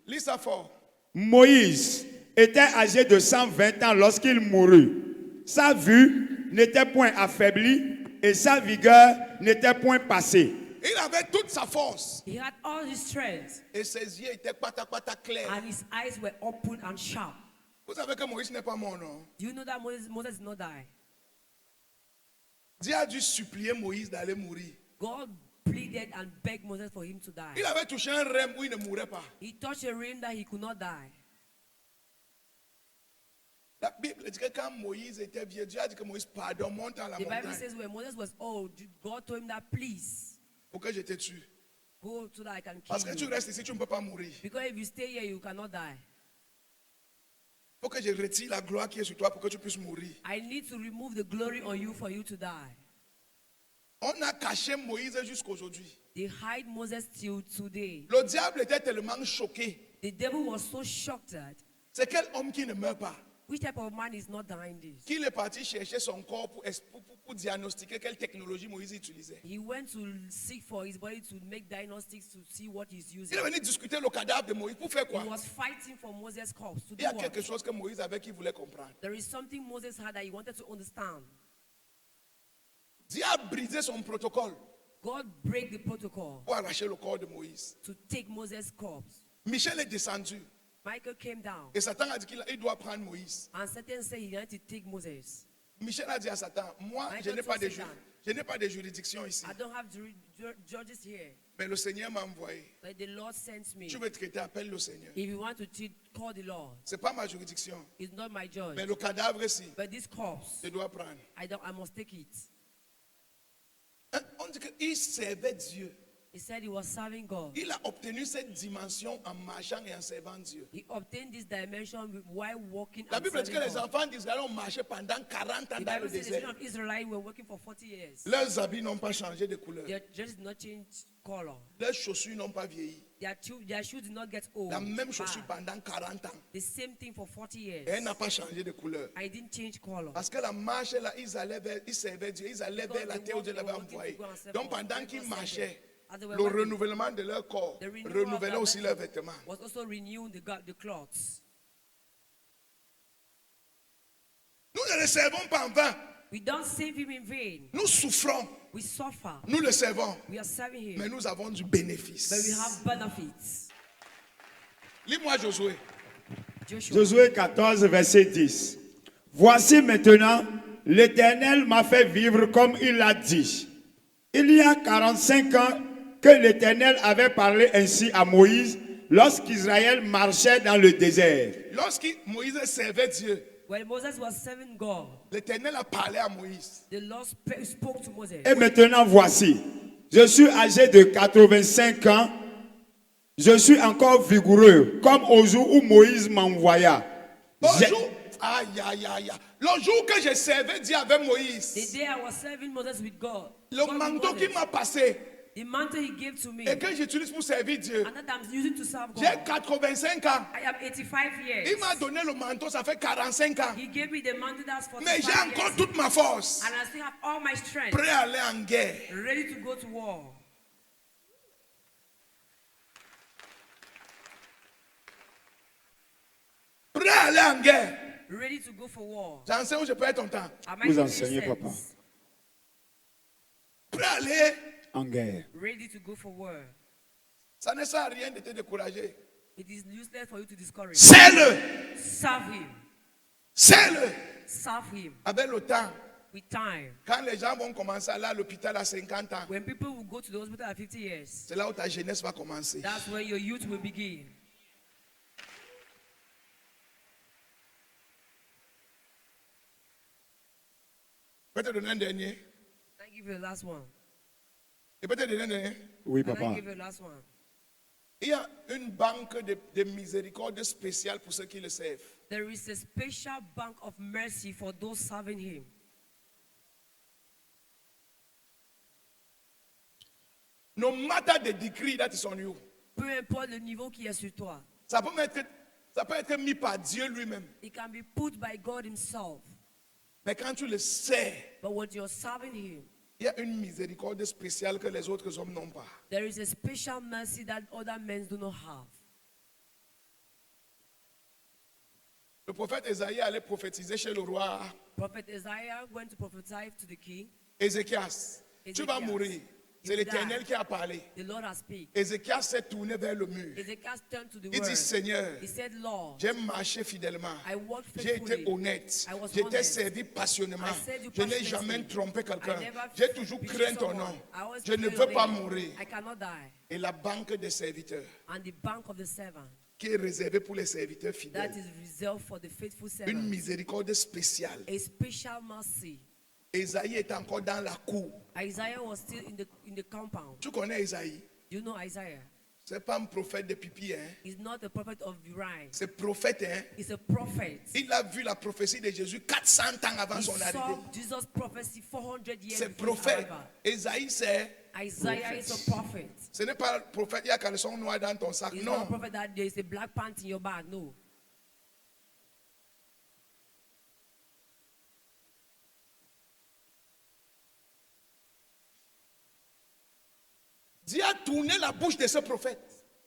Lis ça fort. Moïse était âgé de 120 ans lorsqu'il mourut. Sa vue n'était point affaiblie et sa vigueur n'était point passée. Il avait toute sa force. He had all his strength, Et ses yeux étaient pata clairs. and his eyes were open and sharp. Vous savez que Moïse n'est pas mort, non? Do you know that Moses did not die? Dieu a dû supplier Moïse d'aller mourir. God pleaded and begged Moses for him to die. Il avait touché un rêve où il ne mourrait pas. He touched a rim that he could not die. La Bible dit que quand Moïse était vieux, Dieu a dit que Moïse, pardon, monte à la The Bible montagne says when Moses was old, God told him that please pour que je te tue. go so that I can Parce que kill tu you. restes ici, tu ne peux pas mourir. Because if you stay here, you cannot die. Il faut que je retire la gloire qui est sur toi pour que tu puisses mourir. I need to remove the glory on you for you to die. On a caché Moïse jusqu'aujourd'hui. They hide Moses till today. Le diable était tellement choqué. The devil was so shocked at C'est quel homme qui ne meurt pas? which type of man is not dying this. Qu'il est parti chercher son corps pour diagnostiquer quelle technologie Moïse utilisait. He went to seek for his body to make diagnostics to see what he's using. Il est venu discuter le cadavre de Moïse pour faire quoi? He was fighting for Moses' corpse to Il do y a what? quelque chose que Moïse avait qu'il voulait comprendre. There is something Moses had that he wanted to understand. Dieu a brisé son protocole God break the protocol pour arracher le corps de Moïse. to take Moses' corpse. Michel est descendu Michael came down et Satan a dit qu'il doit prendre Moïse. and Satan said he had to take Moses. Michel a dit à Satan, moi Michael je n'ai pas, told Satan, je n'ai pas de juridiction ici, I don't have judges here, mais le Seigneur m'a envoyé. but the Lord sends me. Tu veux traiter, appelle le Seigneur. If you want to cheat, call the Lord. C'est pas ma juridiction, It's not my judge. mais le cadavre ici, But this corpse, je dois prendre. I must take it. Hein, on dit qu'il servait Dieu. He said he was serving God. Il a obtenu cette dimension en marchant et en servant Dieu. He obtained this dimension while walking La and Bible dit serving que les God. enfants d'Israël ont marché pendant 40 ans The dans le Bible says the désert. children of Israel were working for 40 years. Leurs habits n'ont pas changé de couleur. Their dresses did not change color. Leurs chaussures n'ont pas vieilli. Their shoes did not get old. La même chaussure Bad. pendant 40 ans. The same thing for 40 years. Et elle n'a pas changé de couleur. I didn't change color. Parce que la marche là, ils servaient Dieu, ils allaient vers la terre où Dieu l'avait envoyé. Donc pendant qu'ils marchaient, le renouvellement de leur corps The renewal of renouvelait their aussi vessel leurs vêtements. was also renewing the clothes. Nous ne le servons pas en vain. We don't save him in vain. Nous souffrons, We suffer. nous le servons, We are serving him. mais nous avons du But we bénéfice. have benefits. Lis-moi Josué. Joshua. Josué 14, verset 10. Voici maintenant, l'Éternel m'a fait vivre comme il l'a dit. Il y a 45 ans que l'Éternel avait parlé ainsi à Moïse lorsqu'Israël marchait dans le désert. Lorsque Moïse servait Dieu, When Moses was serving God, l'Éternel a parlé à Moïse. the Lord spoke to Moses. Et maintenant voici, je suis âgé de 85 ans, je suis encore vigoureux, comme au jour où Moïse m'envoya. Le J'ai- jour, aïe, aïe, aïe, aïe. Le jour que je servais Dieu avec The Moïse, day I was serving Moses with God, le God with manteau Moses, qu'il m'a passé the mantle he gave to me, et que j'utilise pour servir Dieu, and that I'm using to serve j'ai God. 85 ans. I am 85 years. Il m'a donné le manteau, ça fait 45 ans. He gave me the mantle that's 45 Mais j'ai encore years. toute ma force. And I still have all my strength, Prêt à aller en guerre. ready to go to war. Prêt à aller en guerre. Ready to go for war. J'enseigne où je perds ton temps. Am Vous I enseignez, making papa. sense? Prêt à aller. En guerre. Ready to go for war. Ça ne sert à rien de te décourager. It is useless for you to discourage. C'est-le. Serve him. C'est-le. Serve him Avec le temps, with time. quand les gens vont commencer à aller à l'hôpital à 50 ans, When people will go to the hospital at 50 years, c'est là où ta jeunesse va commencer. that's when your youth will begin. Je peux te donner un dernier. Can I give you the last one? Je peux te donner un dernier. Oui, Can I papa. give you the last one? Il y a une banque de miséricorde spéciale pour ceux qui le servent. There is a special bank of mercy for those serving him. No matter the degree that is on you, Peu importe le niveau qui est sur toi, ça peut être mis par Dieu lui-même. it can be put by God himself. Mais quand tu le sers, But when you're serving him, il y a une miséricorde spéciale que les autres hommes n'ont pas. there is a special mercy that other men do not have. Le prophète Esaïe allait prophétiser chez le roi Prophet Isaiah went to prophesy to the king. Ézéchias. Tu vas Ezekias. mourir. C'est will l'Éternel die. qui a parlé. The Lord has spoken. Ézéchias s'est tourné vers le mur. Ezekiel turned to the Il dit, word. Seigneur, He said, Lord, j'ai marché fidèlement. I walked J'ai été faithfully. honnête. I was Je t'ai honest. servi passionnément. I served you Je n'ai passionately. jamais trompé quelqu'un. I never J'ai toujours betrayed craint ton someone. nom. I always Je ne feared veux your pas name. mourir. I cannot die. Et la banque des serviteurs, And the bank of the servant, qui est réservée pour les serviteurs that fidèles, is reserved for the faithful une servant. miséricorde spéciale. A special mercy. Esaïe est encore dans la cour. Isaiah was still in the compound. Tu connais Esaïe? You know Isaiah? C'est pas un prophète de pipi, hein? He's not a prophet of Uriah. C'est prophète, hein? He's a prophet. Il a vu la prophétie de Jésus 400 ans avant He son arrivée. saw Jesus' prophecy 400 years C'est before his prophète. arrival. Esaïe, c'est. Isaiah is a prophet. Ce n'est pas le prophète, il y a caleçon noir dans ton sac. He's not a Non. prophet that there is a black pant in your bag. No. Dieu a tourné la bouche de ce prophète.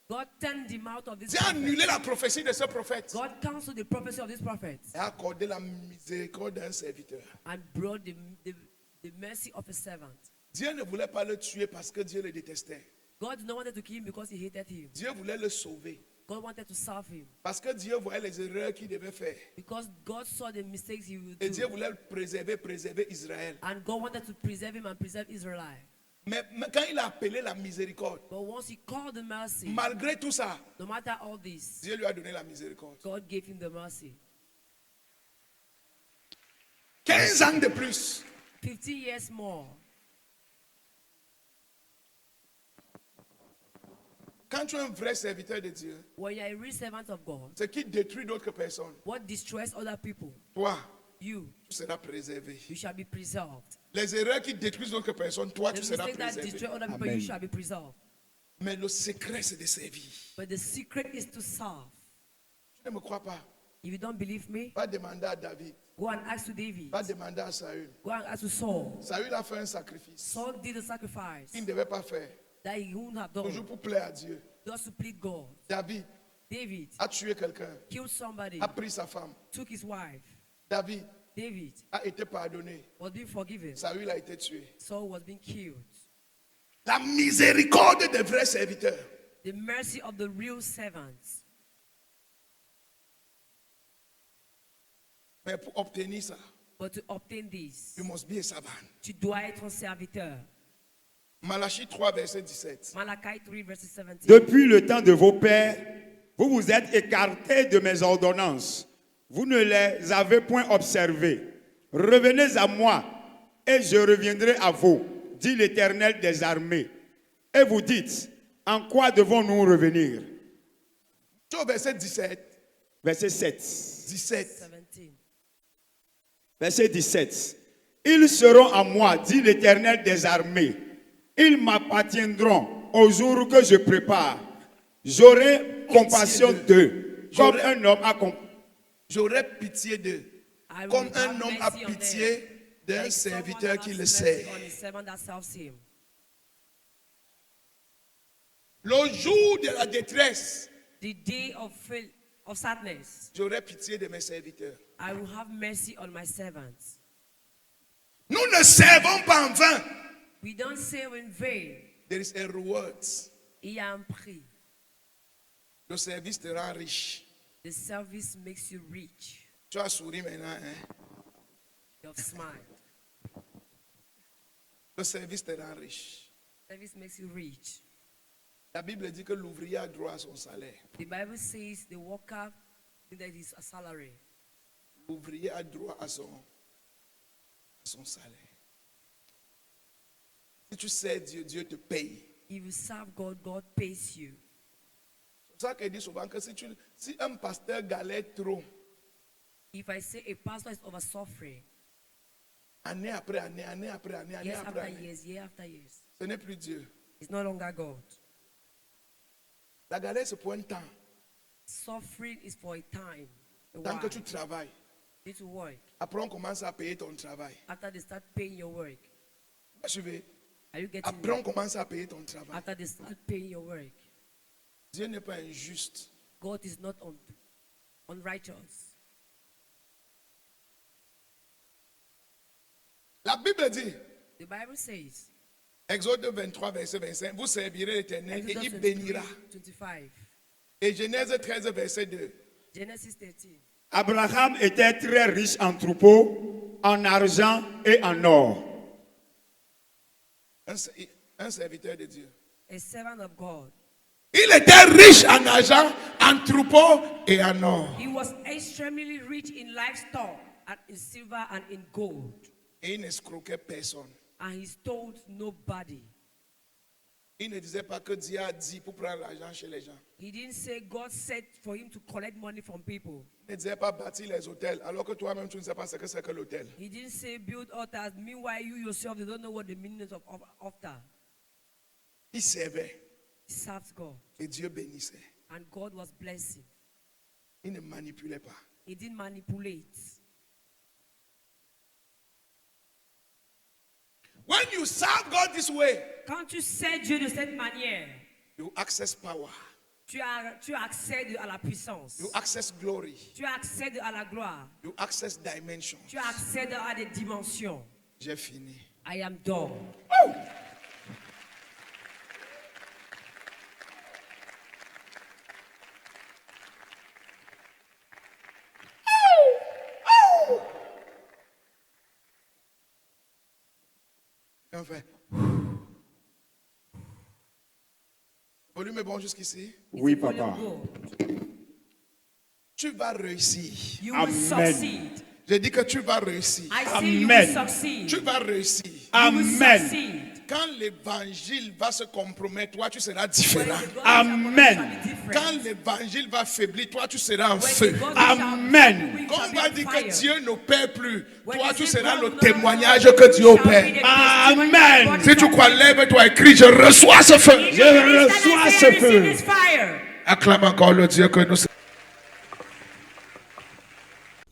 God turned the mouth of this Dieu a prophet. annulé la prophétie de ce prophète. God cancelled the prophecy of this prophet Et a accordé la miséricorde d'un serviteur. and brought the mercy of a servant. Dieu ne voulait pas le tuer parce que Dieu le détestait. God did not want to kill him because he hated him. Dieu voulait le sauver. God wanted to serve him Parce que Dieu voyait les erreurs qu'il devait faire. because God saw the mistakes he would Et Dieu do. voulait le préserver Israël. And God wanted to preserve him and preserve Israel. Mais quand il a appelé la miséricorde, But once he called the mercy, malgré tout ça, no matter all this, Dieu lui a donné la miséricorde. God gave him the mercy. 15 ans de plus. 50 years more. Quand tu es un vrai serviteur de Dieu, When you're a real servant of God, ce qui détruit d'autres personnes, what destroys other people, toi, you tu seras préservé. shall be preserved. Les erreurs qui détruisent d'autres personnes, toi, The tu seras mistake that préservé. destroy other people, Amen. you shall be preserved. Mais le secret, c'est de servir. But the secret is to serve. Tu ne me crois pas? If you don't believe me, Va demander à David. go and ask to David. Va demander à Saül. Go and ask to Saul. Saül a fait un sacrifice Saul did a sacrifice qu'il ne devait pas faire. that he wouldn't have Toujours done pour plaire à Dieu. just to please God. David David a tué quelqu'un, killed somebody, a pris sa femme. took his wife. David David a été pardonné. was being forgiven. Saül a été tué. Saul was being killed. La miséricorde des vrais serviteurs. The mercy of the real servants. Mais pour obtenir ça, But to obtain this, you must be a servant. tu dois être un serviteur. Malachie 3, verset 17. Malachi 3 verse 17. Depuis le temps de vos pères, vous vous êtes écartés de mes ordonnances. Vous ne les avez point observées. Revenez à moi et je reviendrai à vous, dit l'Éternel des armées. Et vous dites, en quoi devons-nous revenir? Tu es au verset 17. Verset 7. 17. 17. Verset 17. Ils seront à moi, dit l'Éternel des armées. Ils m'appartiendront au jour que je prépare. J'aurai compassion d'eux, comme J'aurai- un homme a compassion. J'aurai pitié d'eux. I will Comme have un homme mercy a on them, pitié d'un like someone serviteur that qui has le mercy sert. on his servant that serves him. Le jour de la détresse, The day of sadness, j'aurai pitié de mes serviteurs. I will have mercy on my servants. Nous ne servons pas en vain. We don't serve in vain. There is a reward. Il y a un prix. Le service te rend riche. The service makes you rich. Tu as souri maintenant, hein? You have smiled. Le service te rend riche. Service makes you rich. La Bible dit que l'ouvrier a droit à son salaire. The Bible says the worker that is a salary. L'ouvrier a droit à son salaire. Si tu sais Dieu, Dieu te paye. If you serve God, God pays you. C'est ça qu'il dit souvent que si un pasteur galère trop, If I say a pastor is over suffering, année après année, année après année, année years après after année, years, year after years, ce n'est plus Dieu. it's no longer God. La galère, c'est pour un temps. Suffering is for a time. A Tant while. que tu travailles. You need to work. Après, on commence à payer ton travail. After they start paying your work, Vous suivez? are you getting Après, on it? commence à payer ton travail. After they start paying your work, Dieu n'est pas injuste. God is not unrighteous. La Bible dit, The Bible says, Exode 23, verset 25. Vous servirez l'Éternel et Exodus il 23, bénira. 25. Et Genèse 13, verset 2. Genesis 13. Abraham était très riche en troupeaux, en argent et en or. Un serviteur de Dieu. A servant of God. Il était riche en argent, en troupeaux et en or. He was extremely rich in livestock, and in silver and in gold. Et il n'escroquait personne. And he stole nobody. Il ne disait pas que Dieu a dit pour prendre l'argent chez les gens. He didn't say God said for him to collect money from people. Il ne disait pas bâtir les hôtels, alors que toi-même tu ne sais pas ce que c'est que l'hôtel. He didn't say build altars. Meanwhile, you yourself, you don't know what the meaning of altar. Il servait He served God. et Dieu bénissait. And God was blessing. Il ne manipulait pas. He didn't manipulate. When you serve God this way, Quand tu sais Dieu de cette manière, you access power, tu accèdes à la puissance. you access glory, Tu accèdes à la gloire. you access dimensions. Tu accèdes à des dimensions. J'ai fini. I am done. Et on fait. Volume est bon jusqu'ici. Oui, It's the will papa. of God. Tu vas réussir. You will Amen. succeed. J'ai dit que tu vas réussir. I say you Amen. will succeed. Tu vas réussir. You will Amen. succeed. Quand l'évangile va se compromettre, toi tu seras When différent. the gospel Amen. shall be different. Quand l'évangile va faiblir, toi tu seras en When feu. the gospel Amen. shall be Quand on va dire que fire. Dieu n'opère plus, When toi they tu say seras God le will not témoignage work, que you Dieu shall be opère. the testimony Amen. that God Si is tu crois, working. lève-toi et crie, je reçois ce feu. If Je you understand reçois and ce say, I receive feu. this fire. Acclame encore le Dieu que nous sommes.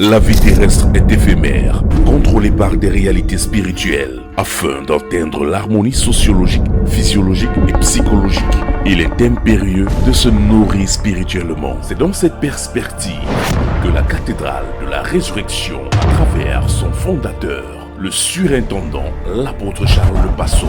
La vie terrestre est éphémère, contrôlée par des réalités spirituelles. Afin d'atteindre l'harmonie sociologique, physiologique et psychologique, il est impérieux de se nourrir spirituellement. C'est dans cette perspective que la cathédrale de la résurrection, à travers son fondateur, le surintendant, l'apôtre Charles Le Passeau,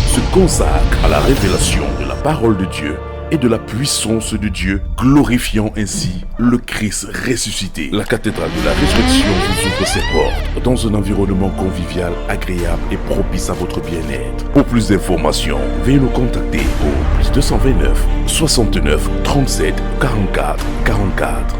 se consacre à la révélation de la parole de Dieu et de la puissance de Dieu, glorifiant ainsi le Christ ressuscité. La cathédrale de la résurrection vous ouvre ses portes dans un environnement convivial, agréable et propice à votre bien-être. Pour plus d'informations, veuillez nous contacter au +229 69 37 44 44.